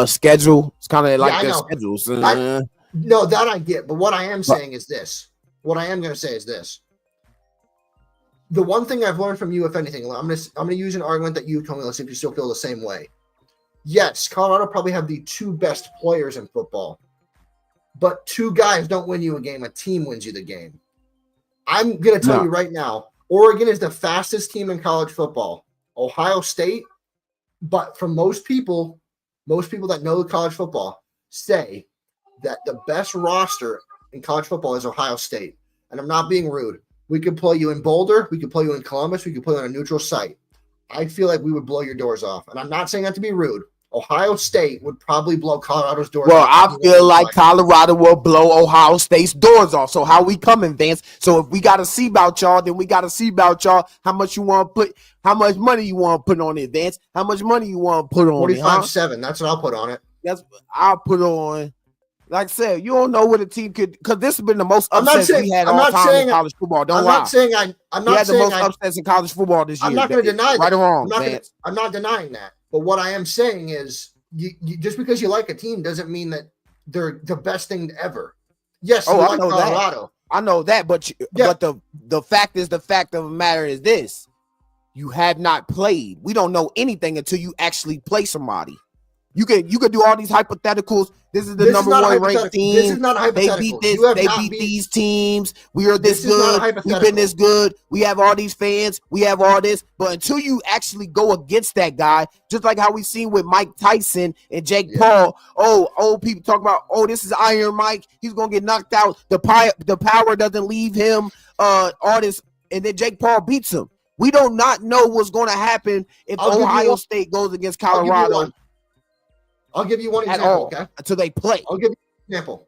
schedule. It's kind of like the schedules. No, that I get. But what I am saying is this. What I am going to say is this. The one thing I've learned from you, if anything, I'm going to use an argument that you told me. Let's see if you still feel the same way. Yes, Colorado probably have the 2 best players in football, but 2 guys don't win you a game. A team wins you the game. I'm going to tell you right now, Oregon is the fastest team in college football. Ohio State, but for most people that know college football say that the best roster in college football is Ohio State. And I'm not being rude. We could play you in Boulder. We could play you in Columbus. We could play you on a neutral site. I feel like we would blow your doors off. And I'm not saying that to be rude. Ohio State would probably blow Colorado's doors off. I feel like Colorado will blow Ohio State's doors off. So how we coming, Vance? So if we got to see about y'all, then we got to see about y'all how much money you want to put on it, Vance? How much money you want to put on 45-7. That's what I'll put on it. I'll put on. Like I said, you don't know what a team could, because this has been the most upsets we had all time in college football. I'm not saying the most upsets in college football this year. I'm not going to deny that. Right or wrong, I'm not denying that. But what I am saying is, you just because you like a team doesn't mean that they're the best thing ever. Yes, you like Colorado. I know that, but the fact of the matter is this: you have not played. We don't know anything until you actually play somebody. You could do all these hypotheticals. This is the number 1 ranked team. This is not hypothetical. They beat this. They beat these teams. We are this good. We've been this good. We have all these fans. We have all this. But until you actually go against that guy, just like how we seen with Mike Tyson and Jake Paul. Old people talk about, this is Iron Mike. He's gonna get knocked out. The power doesn't leave him. All this, and then Jake Paul beats him. We do not know what's going to happen if Ohio State goes against Colorado. I'll give you one example, okay? Until they play. I'll give you an example.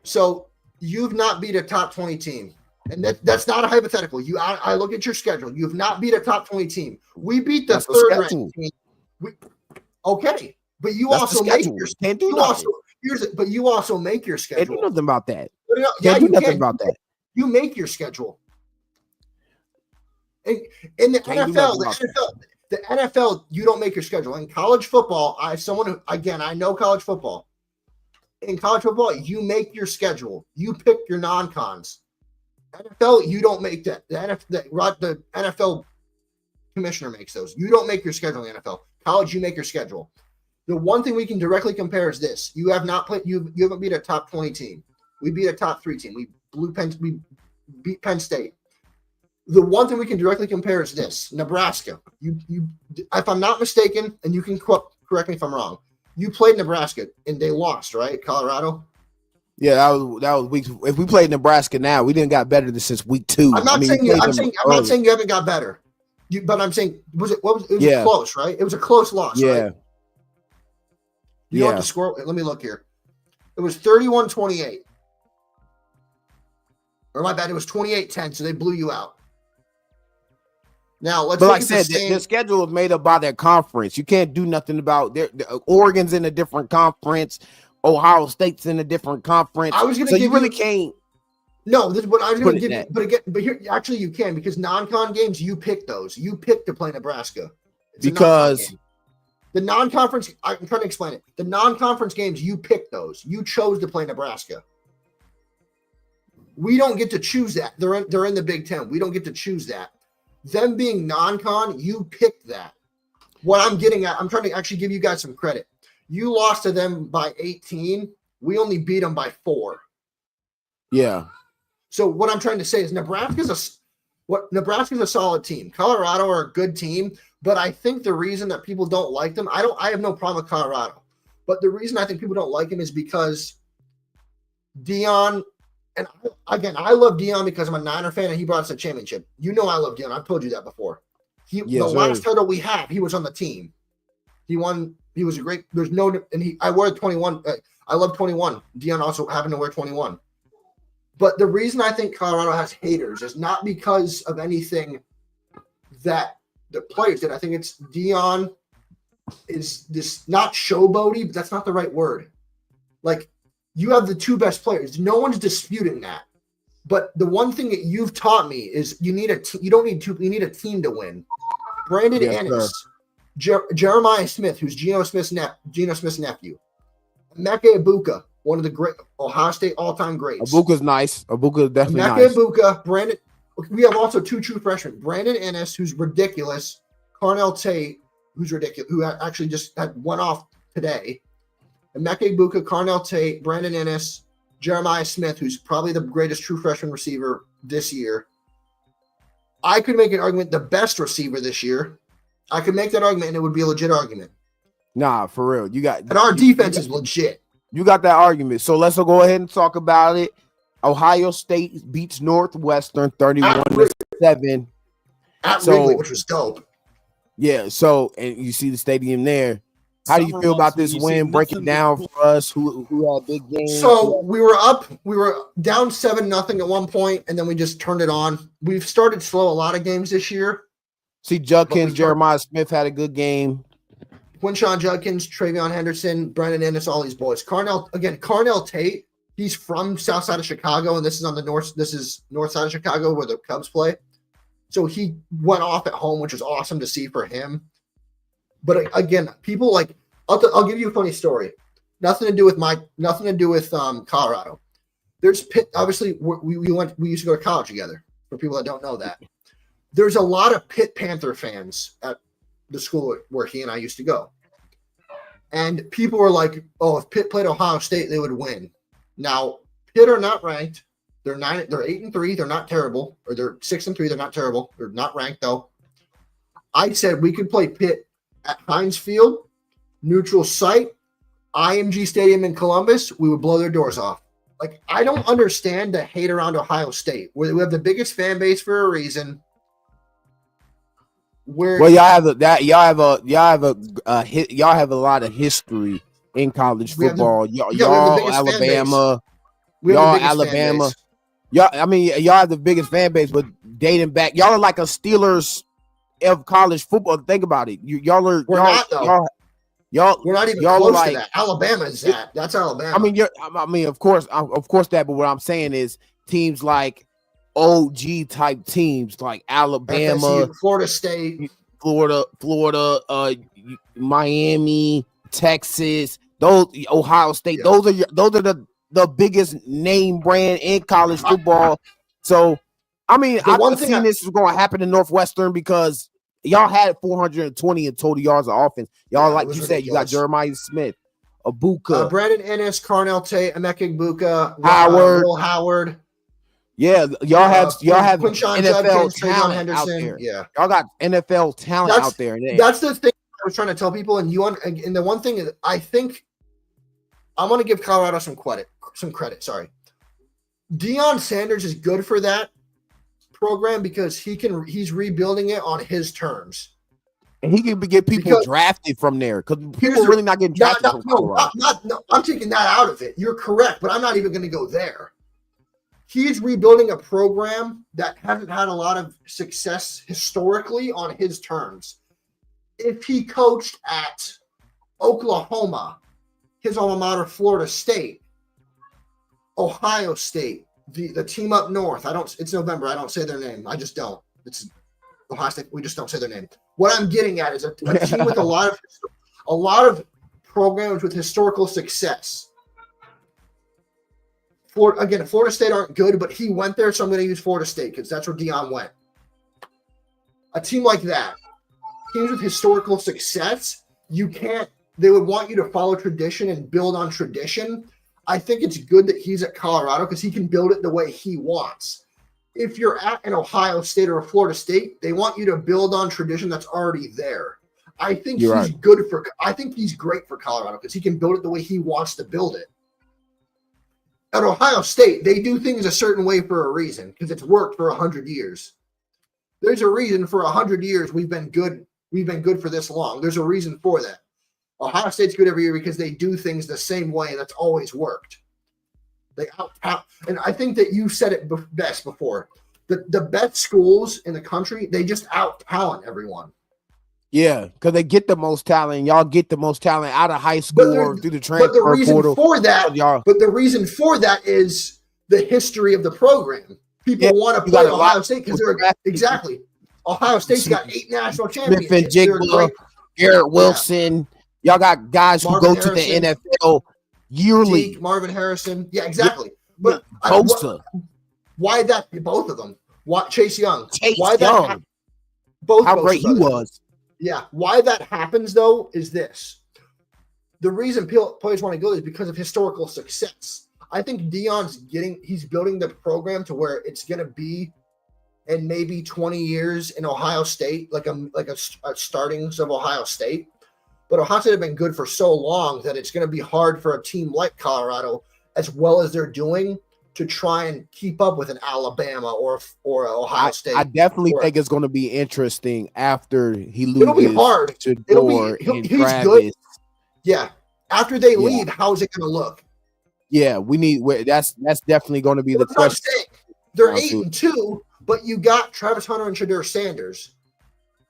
So you've not beat a top 20 team. And that's not a hypothetical. I look at your schedule. You've not beat a top 20 team. We beat the third ranked team. But you also make your schedule. But you also make your schedule. Can't do nothing about that. Can't do nothing about that. You make your schedule. In the NFL, The NFL, you don't make your schedule. In college football, I know college football. In college football, you make your schedule. You pick your non-cons. NFL, you don't make that. The NFL commissioner makes those. You don't make your schedule in the NFL. College, you make your schedule. The one thing we can directly compare is this: you have not played. You haven't beat a top 20 team. We beat a top 3 team. We beat Penn State. The one thing we can directly compare is this: Nebraska. If I'm not mistaken, and you can correct me if I'm wrong, you played Nebraska and they lost, right? Colorado. Yeah, that was week. If we played Nebraska now, we didn't got better than since week 2. I'm not saying you haven't got better. But I'm saying, it was close, right? It was a close loss, yeah. Right? You know what the score? Let me look here. It was 31-28. Or my bad, it was 28-10, so they blew you out. Now, let's look at their schedule is made up by their conference. You can't do nothing about Oregon's in a different conference. Ohio State's in a different conference. Can't. No, this is what I was going to give you. But here, actually, you can, because non-con games, you pick those. You pick to play Nebraska. Because the non-conference, I'm trying to explain it. The non-conference games, you pick those. You chose to play Nebraska. We don't get to choose that. They're in the Big Ten. We don't get to choose that. Them being non-con, you picked that. What I'm getting at, I'm trying to actually give you guys some credit. You lost to them by 18. We only beat them by 4. Yeah. So what I'm trying to say is Nebraska's a solid team. Colorado are a good team, but I think the reason that people don't like them, I have no problem with Colorado, but the reason I think people don't like him is because Deion, and again, I love Deion because I'm a Niner fan and he brought us a championship. You know I love Deion. I've told you that before. Last title we had, he was on the team. He won. He was a great. There's no, and I wear 21. I love 21. Deion also happened to wear 21. But the reason I think Colorado has haters is not because of anything that the players did. I think it's Deion is this not showboaty, but that's not the right word. Like, you have the 2 best players. No one's disputing that. But the one thing that you've taught me is you need a you need a team to win. Brandon Ennis, Jeremiah Smith, who's Geno Smith's nephew, Emeka Egbuka, one of the great Ohio State all-time greats. Abuka's nice. Abuka is definitely nice. Egbuka, Brandon. We have also 2 true freshmen: Brandon Ennis, who's ridiculous, Carnell Tate, who's ridiculous, who actually just went off today. Emeka Egbuka, Carnell Tate, Brandon Ennis, Jeremiah Smith, who's probably the greatest true freshman receiver this year. I could make an argument the best receiver this year. I could make that argument, and it would be a legit argument. Nah, for real. And our defense is legit. You got that argument. So let's go ahead and talk about it. Ohio State beats Northwestern 31-7. At Wrigley, which was dope. Yeah, so, and you see the stadium there. How do you feel about this win? Break it down for us. Who had big games? So we were down 7-0 at one point, and then we just turned it on. We've started slow a lot of games this year. See, Judkins, Jeremiah Smith had a good game. Quinshawn Judkins, Travion Henderson, Brandon Ennis, all these boys. Carnell Tate, he's from south side of Chicago, and this is on the north. This is north side of Chicago where the Cubs play. So he went off at home, which was awesome to see for him. But again, people like I'll give you a funny story. Nothing to do with Colorado. There's Pitt. Obviously, we used to go to college together. For people that don't know that, there's a lot of Pitt Panther fans at the school where he and I used to go. And people were like, "Oh, if Pitt played Ohio State, they would win." Now, Pitt are not ranked. They're 8-3. They're not terrible, or they're 6-3. They're not terrible. They're not ranked though. I said we could play Pitt at Heinz Field, neutral site, IMG Stadium in Columbus. We would blow their doors off. Like, I don't understand the hate around Ohio State, where we have the biggest fan base for a reason. Well, y'all have a lot of history in college football. Y'all Alabama. Y'all have the biggest fan base, but dating back, y'all are like a Steelers of college football. Think about it. We're not even close to that. Alabama is that. That's Alabama. Of course that. But what I'm saying is teams like OG type teams like Alabama, FSU, Florida State. Florida, Miami, Texas, those Ohio State. Those are the biggest name brand in college football. So, I mean, I've seen this is going to happen in Northwestern because y'all had 420 in total yards of offense. Y'all, like you said, you got Jeremiah Smith, Abuka, Brandon Ennis, Carnell Tate, Emeka Ibuka, Howard, Will Howard. Yeah, y'all have NFL Judkins, talent out there. Yeah, y'all got NFL talent out there. That's the thing I was trying to tell people. And the one thing is, I think I want to give Colorado some credit. Sorry, Deion Sanders is good for that program because he's rebuilding it on his terms. And he can get people drafted from there because people are really not getting drafted from Colorado. No, I'm taking that out of it. You're correct, but I'm not even going to go there. He's rebuilding a program that hasn't had a lot of success historically on his terms. If he coached at Oklahoma, his alma mater, Florida State, Ohio State, the team up north, it's November. I don't say their name. I just don't. It's Ohio State. We just don't say their name. What I'm getting at is a team with a lot of programs with historical success. Florida State aren't good, but he went there, so I'm going to use Florida State because that's where Deion went. A team like that, teams with historical success, they would want you to follow tradition and build on tradition. I think it's good that he's at Colorado because he can build it the way he wants. If you're at an Ohio State or a Florida State, they want you to build on tradition that's already there. I think I think he's great for Colorado because he can build it the way he wants to build it. At Ohio State, they do things a certain way for a reason because it's worked for 100 years. There's a reason for 100 years we've been good. We've been good for this long. There's a reason for that. Ohio State's good every year because they do things the same way that's always worked. And I think that you said it best before. The best schools in the country, they just out-talent everyone. Yeah, because they get the most talent. Y'all get the most talent out of high school or through the transfer portal. But the reason for that is the history of the program. People want to play Ohio State because Ohio State's got 8 national championships. Garrett Wilson. Y'all got guys who go to the NFL yearly. Marvin Harrison. Yeah, exactly. But Bosa. Why that? Both of them. Chase Young. How great he was. Yeah. Why that happens, though, is this. The reason players want to go is because of historical success. I think he's building the program to where it's going to be in maybe 20 years in Ohio State, like a startings of Ohio State. But Ohio State have been good for so long that it's going to be hard for a team like Colorado, as well as they're doing, to try and keep up with an Alabama or Ohio State. I definitely think it's going to be interesting after he loses. It'll be hard. He's Travis. Good. Yeah. After they leave, how's it going to look? Yeah, that's definitely going to be the question. They're 8-2, but you got Travis Hunter and Shedeur Sanders.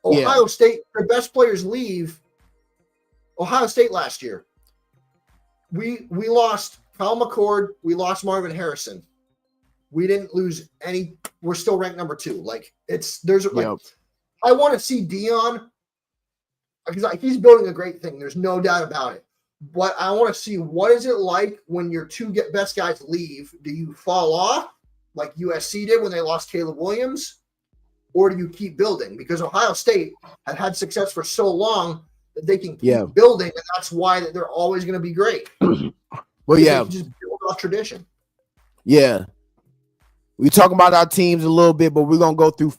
Ohio State, their best players leave. Ohio State last year. We lost Kyle McCord. We lost Marvin Harrison. We didn't lose any. We're still ranked number 2. I want to see Deion because he's building a great thing. There's no doubt about it. But I want to see what is it like when your 2 best guys leave. Do you fall off like USC did when they lost Caleb Williams? Or do you keep building? Because Ohio State have had success for so long that they can keep building, and that's why they're always going to be great. Just build off tradition. Yeah. We talking about our teams a little bit, but we're going to go through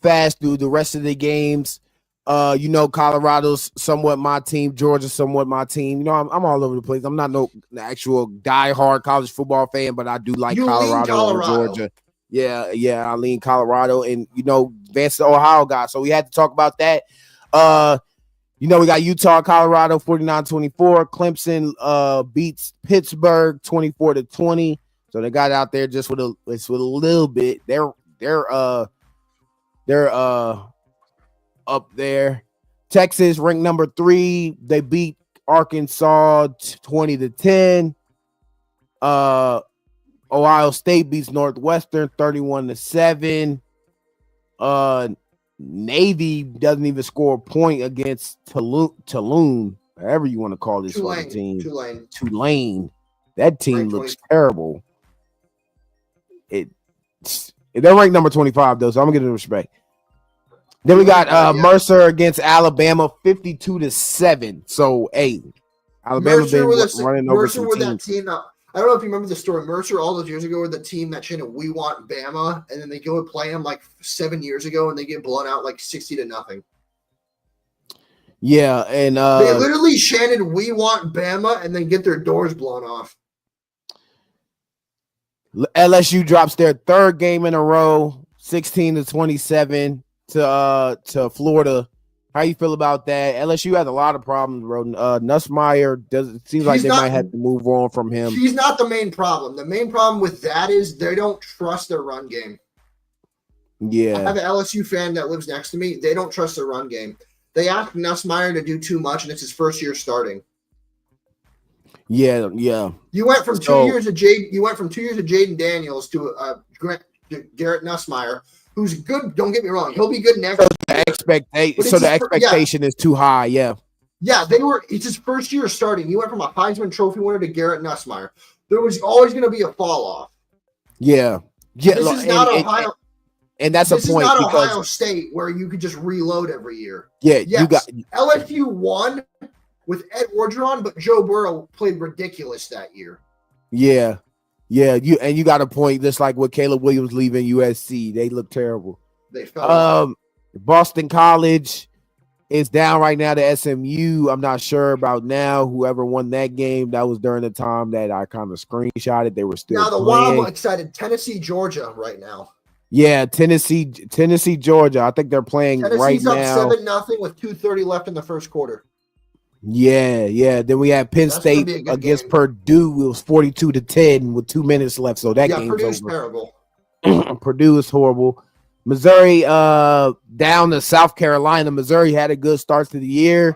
the rest of the games. Colorado's somewhat my team. Georgia's somewhat my team. I'm all over the place. I'm not no actual diehard college football fan, but I do like Colorado and Georgia. Yeah, I lean Colorado and, Vance the Ohio guy. So we had to talk about that. We got Utah, Colorado, 49-24. Clemson beats Pittsburgh 24-20. So they got out there just with a little bit. They're up there. Texas ranked number 3. They beat Arkansas 20-10. Ohio State beats Northwestern 31-7. Navy doesn't even score a point against Tulane, whatever you want to call this fucking team. Tulane. That team looks terrible. They're ranked number 25 though, so I'm gonna give them respect. Then we got Mercer against Alabama, 52-7. So, hey, Alabama been running over some teams. That team. I don't know if you remember the story. Mercer all those years ago were the team that chanted "We want Bama," and then they go and play them like 7 years ago, and they get blown out like 60-0. Yeah, and they literally chanted "We want Bama" and then get their doors blown off. LSU drops their third game in a row, 16-27 to Florida. How you feel about that? LSU has a lot of problems, bro. Nussmeier seems like they might have to move on from him. He's not the main problem. The main problem with that is they don't trust their run game. Yeah. I have an LSU fan that lives next to me. They don't trust their run game. They asked Nussmeier to do too much, and it's his first year starting. Yeah. You went from 2 years of Jaden Daniels to Garrett Nussmeier, who's good. Don't get me wrong; he'll be good next year. The expectation is too high. Yeah. Yeah, it's his first year starting. You went from a Heisman Trophy winner to Garrett Nussmeier. There was always going to be a fall off. Yeah. This is not Ohio. And that's a point. This is not Ohio State where you could just reload every year. Yeah, yes, you got LSU won with Ed Orgeron, but Joe Burrow played ridiculous that year. Yeah. You got a point. Just like with Caleb Williams leaving USC, they look terrible. They fell. Boston College is down right now to SMU. I'm not sure about now. Whoever won that game, that was during the time that I kind of screenshotted. They were still now. One I'm excited. Tennessee, Georgia, right now. Yeah, Tennessee, Georgia. I think they're playing right now. Tennessee's up 7-0 with 2:30 left in the first quarter. Yeah. Then we had Penn State against Purdue. It was 42-10 with 2 minutes left. So that game's Purdue's over. Terrible. Purdue is horrible. Missouri down to South Carolina. Missouri had a good start to the year,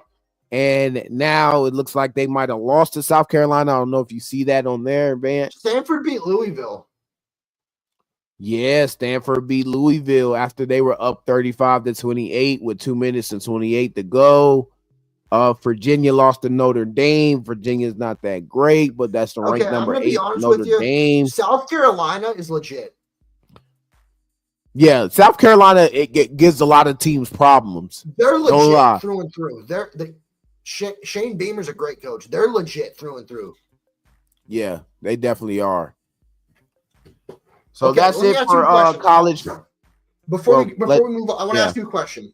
and now it looks like they might have lost to South Carolina. I don't know if you see that on there, man. Stanford beat Louisville. Yeah, Stanford beat Louisville after they were up 35-28 with 2 minutes and 28 to go. Virginia lost to Notre Dame. Virginia's not that great, but that's the ranked number 8 Notre Dame. South Carolina is legit. Yeah, South Carolina, it gives a lot of teams problems. They're legit through and through. Shane Beamer's a great coach. They're legit through and through. Yeah, they definitely are. So that's it for college. Before we move on, I want to ask you a question.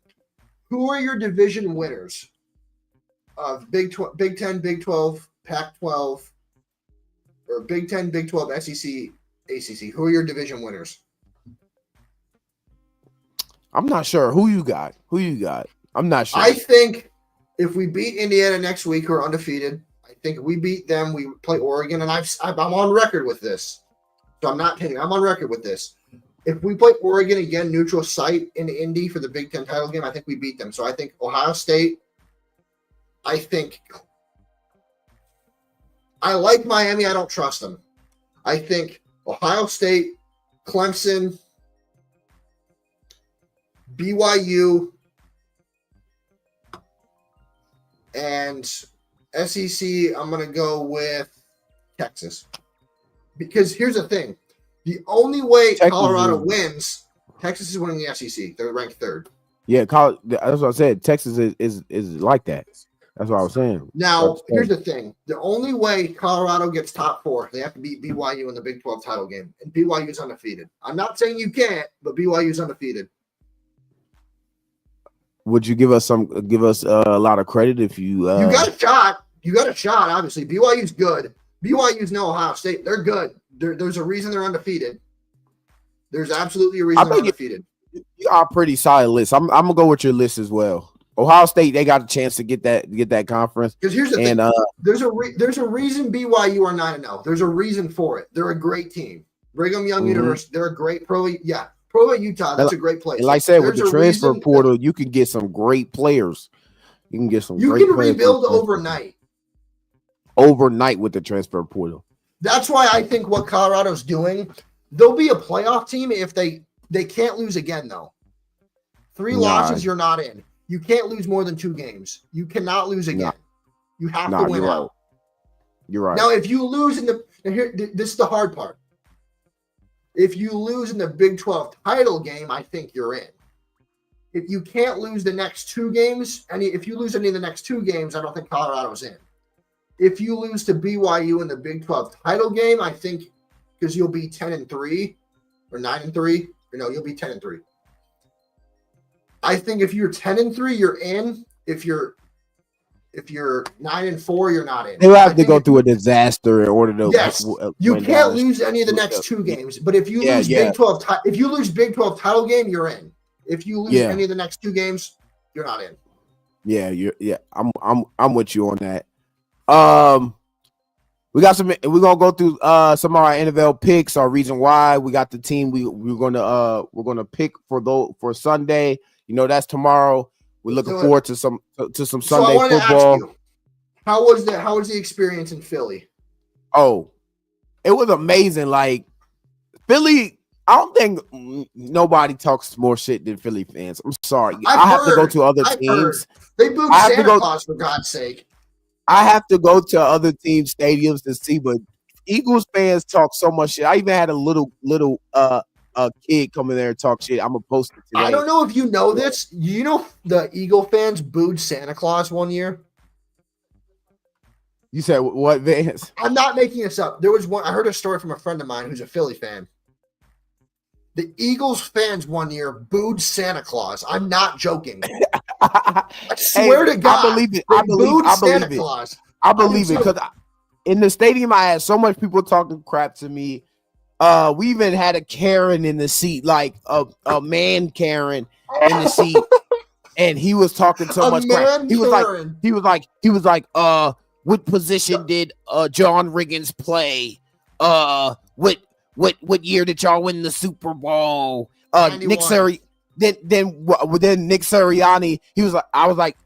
Who are your division winners of Big 10, Big 12, Pac-12, or Big 10, Big 12, SEC, ACC? Who are your division winners? I'm not sure. Who you got? I'm not sure. I think if we beat Indiana next week, who are undefeated, I think if we beat them, we play Oregon, and I'm on record with this. So I'm not kidding. I'm on record with this. If we play Oregon again, neutral site in Indy for the Big Ten title game, I think we beat them. So I think Ohio State. I like Miami. I don't trust them. I think Ohio State, Clemson, BYU, and SEC, I'm going to go with Texas. Because here's the thing. The only way Colorado wins, Texas is winning the SEC. They're ranked third. Yeah, that's what I said. Texas is like that. That's what I was saying. Now, here's the thing. The only way Colorado gets top 4, they have to beat BYU in the Big 12 title game. And BYU is undefeated. I'm not saying you can't, but BYU is undefeated. Would you give us a lot of credit if you you got a shot? You got a shot, obviously. BYU's good. BYU's no Ohio State. They're good. There's a reason they're undefeated. There's absolutely a reason they're undefeated. You are a pretty solid list. I'm gonna go with your list as well. Ohio State, they got a chance to get that conference. Because here's the thing. There's a reason BYU are 9-0. There's a reason for it. They're a great team. Brigham Young University. They're a great Provo Utah. That's a great place. And like I said, with the transfer portal, you can get some great players. You can get some. You can rebuild overnight. Overnight with the transfer portal. That's why I think what Colorado's doing, they'll be a playoff team if they can't lose again though. 3 losses, you're not in. You can't lose more than 2 games. You cannot lose again. You have to win out. You're right. Now, if you lose this is the hard part. If you lose in the Big 12 title game, I think you're in. If you can't lose the next 2 games, if you lose any of the next 2 games, I don't think Colorado's in. If you lose to BYU in the Big 12 title game, I think because you'll be 10-3 or 9-3, you'll be 10-3. I think if you're 10-3, you're in. If you're 9-4, you're not in. They will have to go through a disaster in order to. Yes, you can't lose any of the next 2 games. But if you lose Big 12, if you lose Big 12 title game, you're in. If you lose any of the next 2 games, you're not in. Yeah, I'm with you on that. We got some. We're gonna go through some of our NFL picks. Our reason why we got the team we're gonna pick for Sunday. That's tomorrow. We're looking forward to some Sunday football. Ask you, how was the experience in Philly? Oh, it was amazing. Like Philly, I don't think nobody talks more shit than Philly fans. I'm sorry. I have to go to other teams. They booed Santa Claus, for God's sake. I have to go to other team stadiums to see, but Eagles fans talk so much shit. I even had a little kid come in there and talk shit. I'm gonna post it today. I don't know if you know this. The Eagle fans booed Santa Claus one year. You said what, Vance? I'm not making this up. There was one. I heard a story from a friend of mine who's a Philly fan. The Eagles fans one year booed Santa Claus. I'm not joking. I swear to God, I believe it. I believe it. I believe it because in the stadium, I had so much people talking crap to me. We even had a Karen in the seat, like a man Karen in the seat, and he was talking so much crap. He was like, what position did John Riggins play? What year did y'all win the Super Bowl? Nick Sirianni. Then Nick Sirianni. I was like,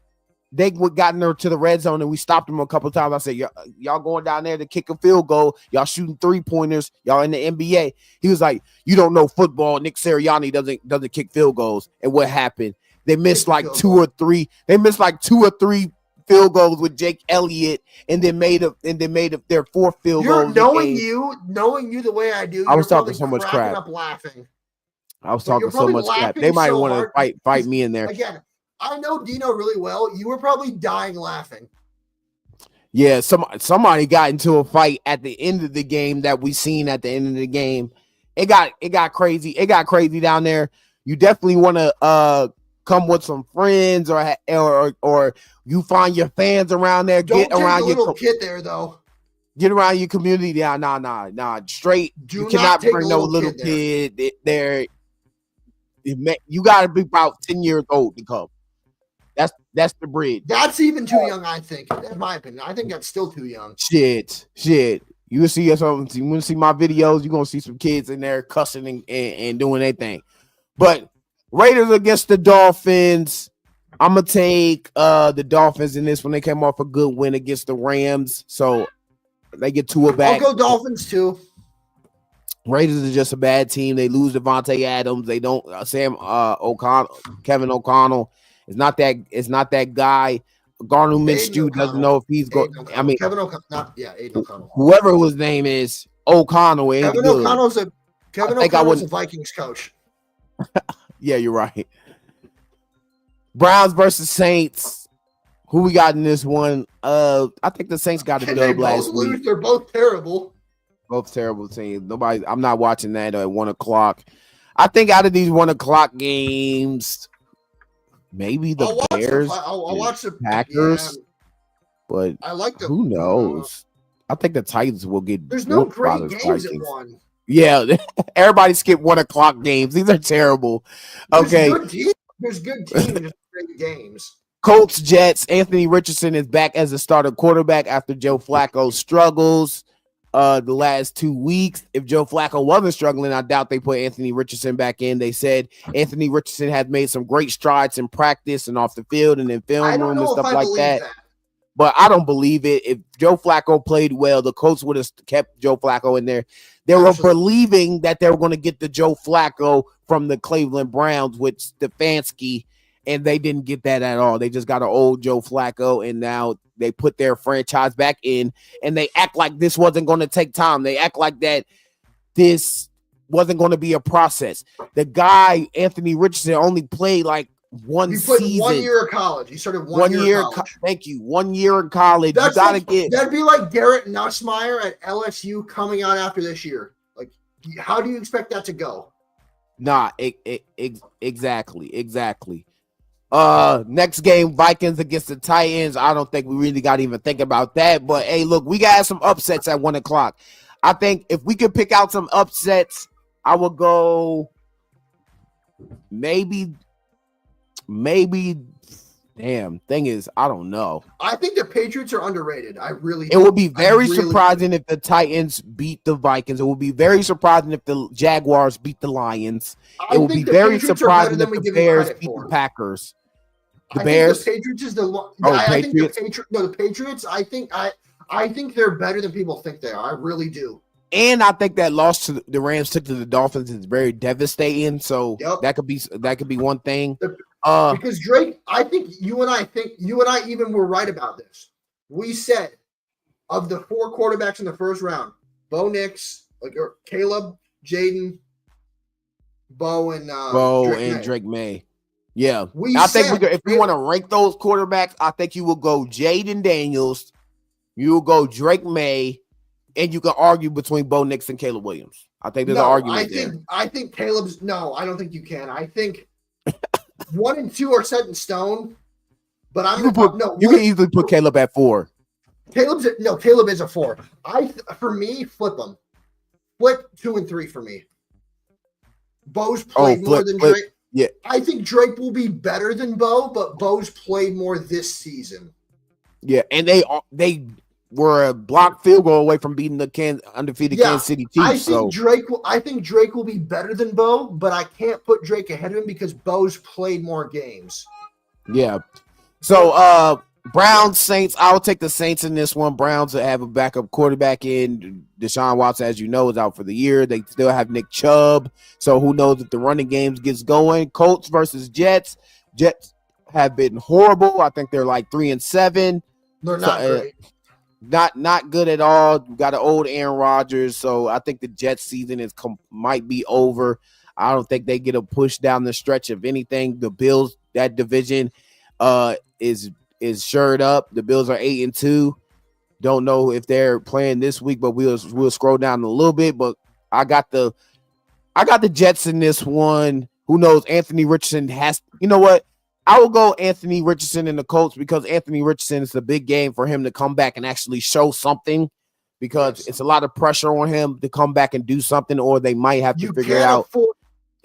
they gotten her to the red zone and we stopped them a couple of times. I said, y'all going down there to kick a field goal. Y'all shooting 3-pointers. Y'all in the NBA. He was like, you don't know football. Nick Sirianni doesn't kick field goals. And what happened? They missed like 2 or 3. They missed like 2 or 3 field goals with Jake Elliott, and then made their 4th field goal. Knowing you the way I do, I was talking so much crap. Up laughing. I was talking so much crap. They might want to fight me in there. Again, I know Dino really well. You were probably dying laughing. Yeah, somebody got into a fight at the end of the game that we seen at the end of the game. It got crazy. It got crazy down there. You definitely want to come with some friends or you find your fans around there. Don't get around your little kid there though. Get around your community. Nah. Straight. You cannot bring no little kid there. You got to be about 10 years old to come. That's the bridge. That's even too young, I think. In my opinion, I think that's still too young. Shit. You will see something. You want to see my videos? You're gonna see some kids in there cussing and doing their thing. But Raiders against the Dolphins. I'm gonna take the Dolphins in this when they came off a good win against the Rams, so they get Tua back. I'll go Dolphins too. Raiders is just a bad team. They lose Devontae Adams. They don't Kevin O'Connell. It's not that guy. Gardner Minshew doesn't know if he's going. I mean, Kevin O'Connell. Aiden O'Connell. Whoever his name is, O'Connell. Kevin O'Connell's a Vikings coach. Yeah, you're right. Browns versus Saints. Who we got in this one? I think the Saints got a dub last week. They're both terrible. Both terrible teams. I'm not watching that at 1:00. I think out of these 1:00 games, maybe the Bears. I'll watch the Packers. Yeah, but I like the. Who knows? I think the Titans will get. There's no great games at one. Yeah, everybody skip 1:00 games. These are terrible. Okay. There's good teams, great games. Colts, Jets. Anthony Richardson is back as a starter quarterback after Joe Flacco struggles the last 2 weeks. If Joe Flacco wasn't struggling, I doubt they put Anthony Richardson back in. They said Anthony Richardson has made some great strides in practice and off the field and in film room and stuff like that. but I don't believe it. If Joe Flacco played well, the coach would have kept Joe Flacco in there. They were believing that they were going to get the Joe Flacco from the Cleveland Browns with Stefanski, and they didn't get that at all. They just got an old Joe Flacco, and now they put their franchise back in, and they act like this wasn't going to take time. They act like that this wasn't going to be a process. The guy, Anthony Richardson, only played like one season. 1 year of college. He started one year of college. Thank you. 1 year in college. That'd be like Garrett Nussmeier at LSU coming out after this year. Like, how do you expect that to go? Nah, exactly. Next game, Vikings against the Titans. I don't think we really got to even think about that. But hey, look, we got some upsets at 1 o'clock. I think if we could pick out some upsets, I would go maybe. Damn, thing is, I don't know. I think the Patriots are underrated. It would be very surprising if the Titans beat the Vikings. It would be very surprising if the Jaguars beat the Lions. It would be very surprising if the Bears beat the Packers. The Bears. The Patriots is the one. Patriots. The Patriots. I think they're better than people think they are. I really do. And I think that loss to the Rams took to the Dolphins is very devastating. So that could be one thing. Because Drake, I think you and I even were right about this. We said of the 4 quarterbacks in the first round, Bo Nix, Caleb, Jaden, Bo and Drake May. Yeah, I think if we want to rank those quarterbacks, I think you will go Jaden Daniels, you will go Drake May, and you can argue between Bo Nix and Caleb Williams. I think there's an argument there. I think Caleb's no. I don't think you can. I think 1 and 2 are set in stone. But you can easily put Caleb at 4. Caleb is a 4. For me, flip them. Flip 2 and 3 for me. Bo's played more than Drake. Yeah, I think Drake will be better than Bo, but Bo's played more this season. Yeah, and they were a blocked field goal away from beating the undefeated Kansas City Chiefs. I think Drake will be better than Bo, but I can't put Drake ahead of him because Bo's played more games. Yeah. So Browns, Saints, I'll take the Saints in this one. Browns have a backup quarterback in. Deshaun Watson, as you know, is out for the year. They still have Nick Chubb. So who knows if the running games gets going. Colts versus Jets. Jets have been horrible. I think they're like 3-7. They're not great. Not good at all. You got an old Aaron Rodgers. So I think the Jets season might be over. I don't think they get a push down the stretch of anything. The Bills, that division is shored up. The Bills are 8-2. Don't know if they're playing this week, but we'll scroll down a little bit. But I got the Jets in this one. Who knows? Anthony Richardson has. You know what? I will go Anthony Richardson in the Colts because Anthony Richardson is a big game for him to come back and actually show something. Because it's a lot of pressure on him to come back and do something, or they might have to figure out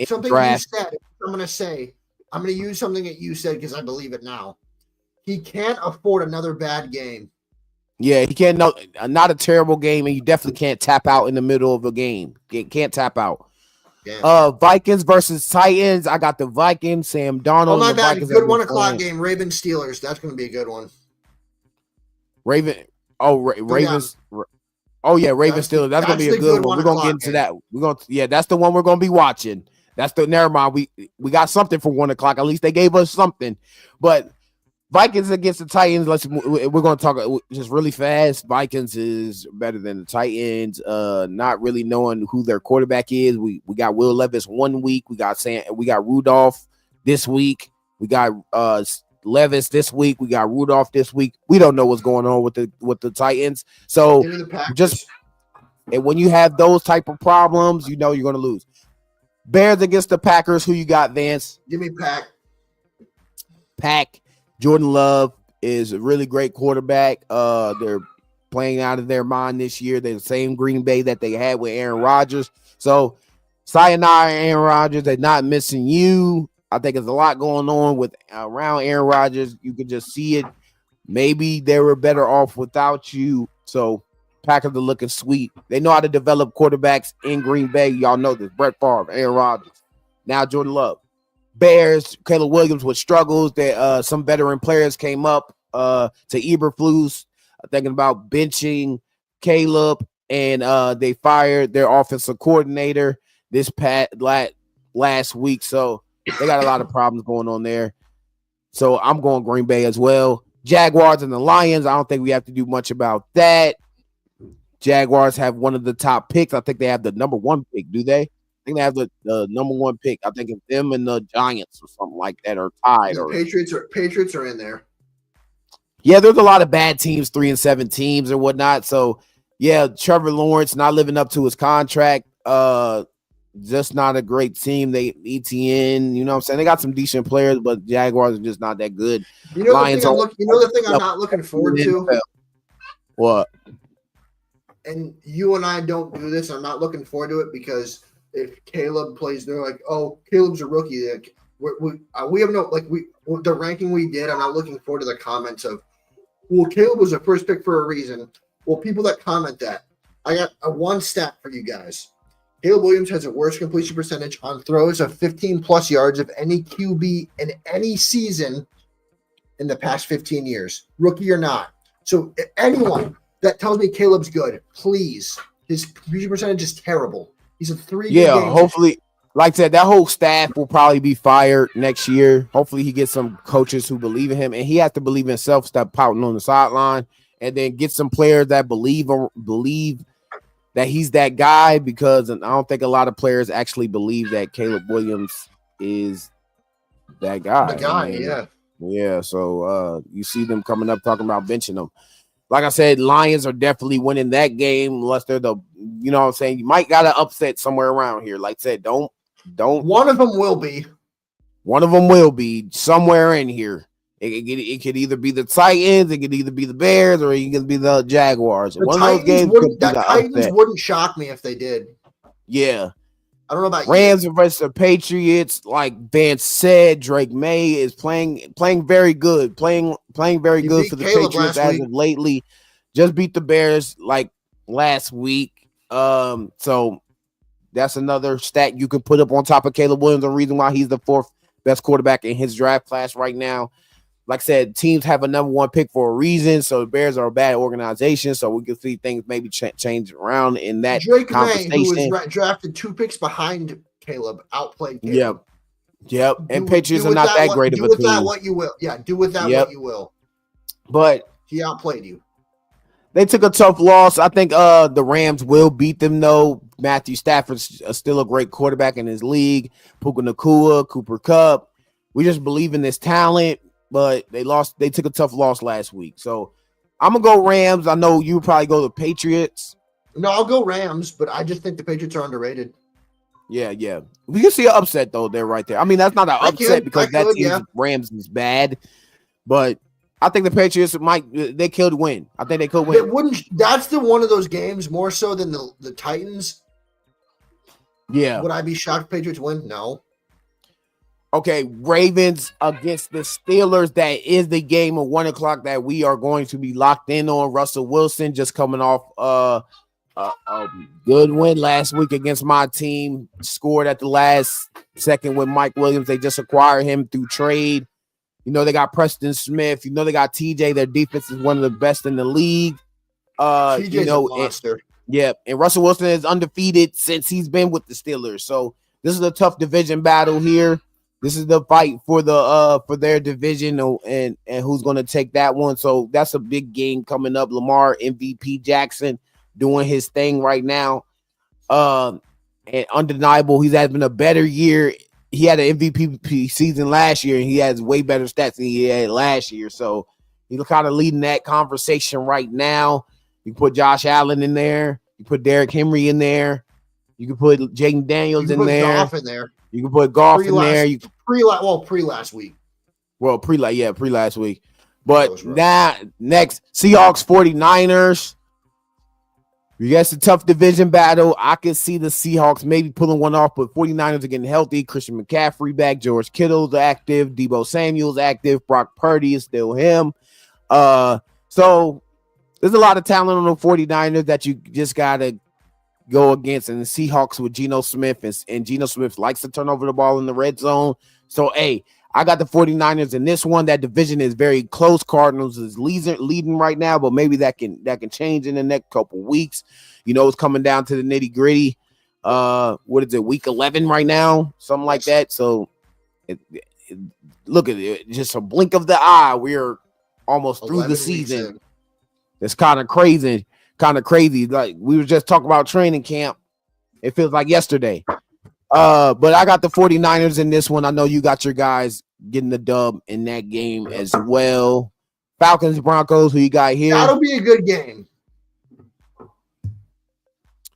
something you said. I'm going to use something that you said because I believe it now. He can't afford another bad game. Yeah, he can't. Not a terrible game, and you definitely can't tap out in the middle of a game. Can't tap out. Yeah. Vikings versus Titans. I got the Vikings. Sam Darnold. Oh my bad. Good 1 o'clock game. Ravens Steelers. That's going to be a good one. Ravens. Oh yeah, Ravens Steelers. That's going to be a good one. We're going to get into that. That's the one we're going to be watching. Never mind. We got something for 1 o'clock. At least they gave us something. But Vikings against the Titans. We're going to talk just really fast. Vikings is better than the Titans. Not really knowing who their quarterback is. We got Will Levis 1 week. We got Rudolph this week. We got Levis this week. We got Rudolph this week. We don't know what's going on with the Titans. So when you have those type of problems, you know you're going to lose. Bears against the Packers. Who you got, Vance? Give me Pack. Jordan Love is a really great quarterback. They're playing out of their mind this year. They're the same Green Bay that they had with Aaron Rodgers. So, sayonara, Aaron Rodgers. They're not missing you. I think there's a lot going on with around Aaron Rodgers. You can just see it. Maybe they were better off without you. So, Packers are looking sweet. They know how to develop quarterbacks in Green Bay. Y'all know this. Brett Favre, Aaron Rodgers. Now, Jordan Love. Bears, Caleb Williams with struggles. Some veteran players came up Eberflus, thinking about benching Caleb, and they fired their offensive coordinator last week. So they got a lot of problems going on there. So I'm going Green Bay as well. Jaguars and the Lions, I don't think we have to do much about that. Jaguars have one of the top picks. I think they have the number 1 pick, do they? I think they have the number 1 pick. I think it's them and the Giants or something like that are tied. The Patriots are in there. Yeah, there's a lot of bad teams, 3-7 teams or whatnot. So, yeah, Trevor Lawrence not living up to his contract. Just not a great team. They ETN, you know what I'm saying? They got some decent players, but Jaguars are just not that good. You know the thing I'm not looking forward to? What? And you and I don't do this. I'm not looking forward to it because if Caleb plays, they're like, "Oh, Caleb's a rookie." Like, we have no the ranking we did. I'm not looking forward to the comments of, "Well, Caleb was a first pick for a reason." Well, people that comment that, I got a one stat for you guys. Caleb Williams has a worst completion percentage on throws of 15 plus yards of any QB in any season in the past 15 years, rookie or not. So anyone that tells me Caleb's good, please. His completion percentage is terrible. He's a 3 Yeah, games. hopefully, like I said, that whole staff will probably be fired next year. Hopefully he gets some coaches who believe in him, and he has to believe in himself, stop pouting on the sideline, and then get some players that believe that he's that guy, because I don't think a lot of players actually believe that Caleb Williams is that guy. The guy, Yeah, so you see them coming up talking about benching them. Like I said, Lions are definitely winning that game unless they're you know what I'm saying? You might got to upset somewhere around here. Like I said, don't. One of them will be. One of them will be somewhere in here. It could either be the Titans, it could either be the Bears, or it could be the Jaguars. The One of those games could be the Titans upset. wouldn't shock me if they did. Yeah. I don't know about Rams versus the Patriots. Like Vance said, Drake May is playing very good. Playing very good for the Caleb Patriots as of lately. Just beat the Bears like last week. So that's another stat you can put up on top of Caleb Williams. The reason why he's the 4th best quarterback in his draft class right now. Like I said, teams have a number 1 pick for a reason. So the Bears are a bad organization. So we can see things maybe change around in that Drake conversation. May, who was drafted 2 picks behind Caleb, outplayed Caleb. Yep. And Patriots are not that great of a team. Do with that what you will. Yeah, do with that what you will. But he outplayed you. They took a tough loss. I think the Rams will beat them, though. Matthew Stafford's still a great quarterback in his league. Puka Nacua, Cooper Kupp. We just believe in this talent, but they lost. They took a tough loss last week. So I'm going to go Rams. I know you probably go the Patriots. No, I'll go Rams, but I just think the Patriots are underrated. Yeah. We can see an upset, though, there right there. I mean, that's not an upset because that team's Rams is bad, but I think the Patriots they could win. I think they could win. It wouldn't. That's one of those games more so than the Titans. Yeah. Would I be shocked if Patriots win? No. Okay, Ravens against the Steelers. That is the game at 1:00 that we are going to be locked in on. Russell Wilson just coming off a good win last week against my team. Scored at the last second with Mike Williams. They just acquired him through trade. You know, they got Preston Smith. You know, they got TJ. Their defense is one of the best in the league. TJ's a monster. And Russell Wilson is undefeated since he's been with the Steelers. So this is a tough division battle here. This is the fight for their division and who's going to take that one. So that's a big game coming up. Lamar MVP Jackson doing his thing right now. And undeniable, he's having a better year. He had an MVP season last year, and he has way better stats than he had last year. So he's kind of leading that conversation right now. You can put Josh Allen in there. You put Derrick Henry in there. You can put Jaden Daniels in there. Goff in there. You can put Goff in there. Pre last week. Well, pre last week. But now, next, Seahawks 49ers. Yes, a tough division battle. I can see the Seahawks maybe pulling one off, but 49ers are getting healthy. Christian McCaffrey back. George Kittle's active. Deebo Samuel's active. Brock Purdy is still him. So there's a lot of talent on the 49ers that you just got to go against. And the Seahawks with Geno Smith, and Geno Smith likes to turn over the ball in the red zone. So, hey, I got the 49ers in this one. That division is very close. Cardinals is leading right now, but maybe that can change in the next couple weeks. It's coming down to the nitty gritty. What is it? Week 11 right now, something like that. So, look at it. Just a blink of the eye. We're almost through the season. It's kind of crazy. Like we were just talking about training camp. It feels like yesterday. But I got the 49ers in this one. I know you got your guys getting the dub in that game as well. Falcons, Broncos, who you got here? That'll be a good game.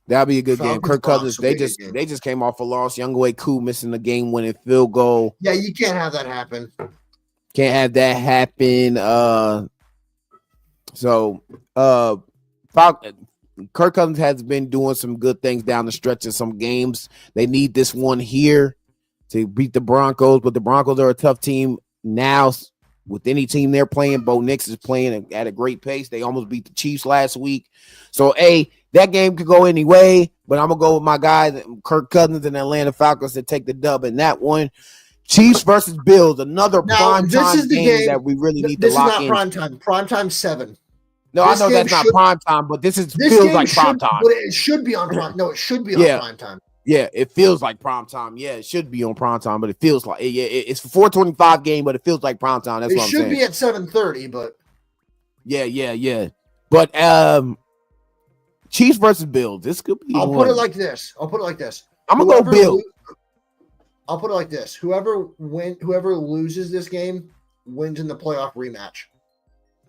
That'll be a good game. Kirk Cousins, they just came off a loss. Younghoe Koo missing the game-winning field goal. Yeah, you can't have that happen. Can't have that happen. Kirk Cousins has been doing some good things down the stretch in some games. They need this one here to beat the Broncos, but the Broncos are a tough team now. With any team they're playing, Bo Nix is playing at a great pace. They almost beat the Chiefs last week. So, that game could go any way, but I'm going to go with my guy, Kirk Cousins and Atlanta Falcons, to take the dub in that one. Chiefs versus Bills, another prime time game that we really need to lock in. This is not prime time. Prime time 7. No, I know that's not prime time, but this feels like prime time. But it should be on prime. No, it should be on prime time. Yeah, it feels like prime time. Yeah, it should be on prime time, but it feels like it's a 4:25 game, but it feels like prime time. That's what I'm saying. It should be at 7:30, but yeah. But Chiefs versus Bills. This could be. I'll put it like this. I'm gonna go Bills. I'll put it like this. Whoever loses this game wins in the playoff rematch.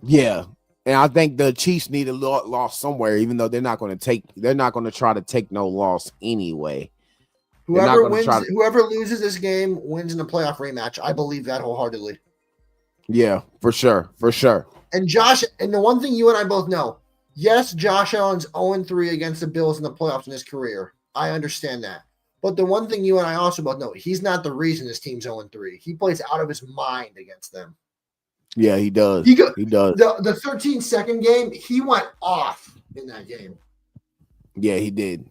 Yeah. And I think the Chiefs need a loss somewhere, even though they're not going to try to take no loss anyway. Whoever loses this game wins in the playoff rematch. I believe that wholeheartedly. Yeah, for sure. And the one thing you and I both know, yes, Josh Allen's 0-3 against the Bills in the playoffs in his career. I understand that. But the one thing you and I also both know, he's not the reason this team's 0-3. He plays out of his mind against them. Yeah, he does. He does. The 13-second game, he went off in that game. Yeah, he did.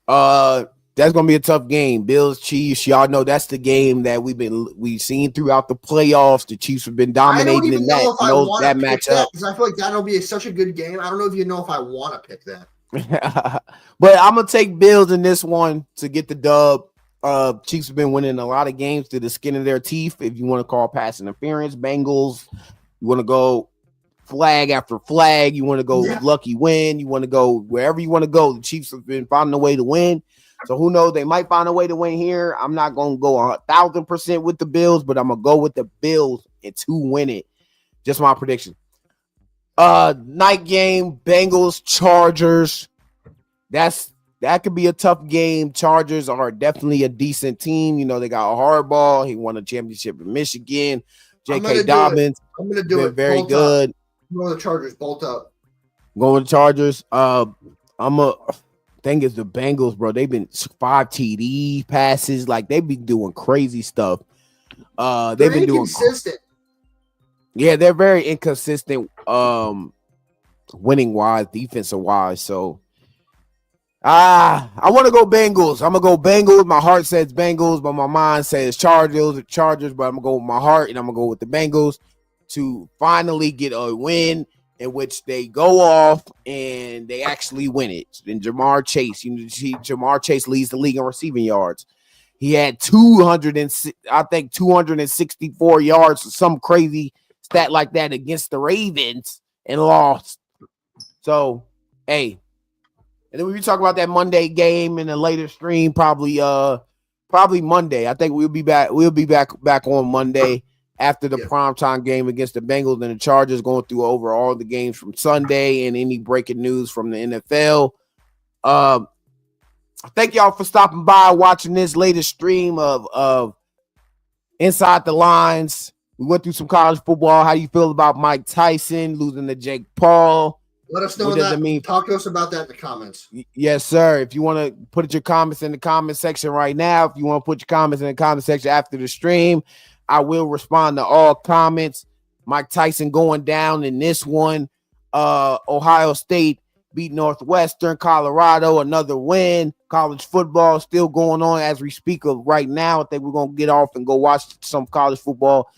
That's gonna be a tough game. Bills, Chiefs. Y'all know that's the game that we've seen throughout the playoffs. The Chiefs have been dominating in that matchup. Because I feel like that'll be such a good game. I don't know if you know if I want to pick that. But I'm gonna take Bills in this one to get the dub. Chiefs have been winning a lot of games to the skin of their teeth. If you want to call pass interference, Bengals, you want to go flag after flag, you want to go lucky win, you want to go wherever you want to go. The Chiefs have been finding a way to win. So who knows? They might find a way to win here. I'm not going to go 1,000% with the Bills, but I'm going to go with the Bills and to win it. Just my prediction. Night game, Bengals, Chargers. That could be a tough game. Chargers are definitely a decent team. They got a hardball. He won a championship in Michigan. J.K. Dobbins. I'm going to do it. Very good. I'm going to the Chargers. Bolt up. Going to Chargers. Thing is the Bengals, bro. They've been 5 TD passes. Like, they've been doing crazy stuff. They've been doing inconsistent. Yeah, they're very inconsistent. Winning wise, defensive wise. So. I want to go Bengals. I'm going to go Bengals. My heart says Bengals, but my mind says Chargers, but I'm going to go with my heart, and I'm going to go with the Bengals to finally get a win in which they go off and they actually win it. And Jamar Chase, Jamar Chase leads the league in receiving yards. He had 264 yards, some crazy stat like that against the Ravens and lost. So, hey. And then we talk about that Monday game in a later stream, probably Monday. I think we'll be back on Monday after the primetime game against the Bengals and the Chargers, going through over all the games from Sunday and any breaking news from the NFL. Thank y'all for stopping by, watching this latest stream of Inside the Lines. We went through some college football. How do you feel about Mike Tyson losing to Jake Paul? Let us know that. Talk to us about that in the comments. Yes, sir. If you want to put your comments in the comment section right now, if you want to put your comments in the comment section after the stream, I will respond to all comments. Mike Tyson going down in this one. Ohio State beat Northwestern. Colorado, another win. College football still going on as we speak of right now. I think we're gonna get off and go watch some college football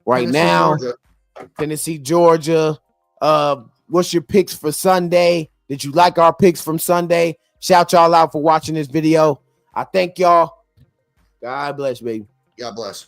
right now. Georgia. Tennessee, Georgia. What's your picks for Sunday? Did you like our picks from Sunday? Shout y'all out for watching this video. I thank y'all. God bless, baby. God bless.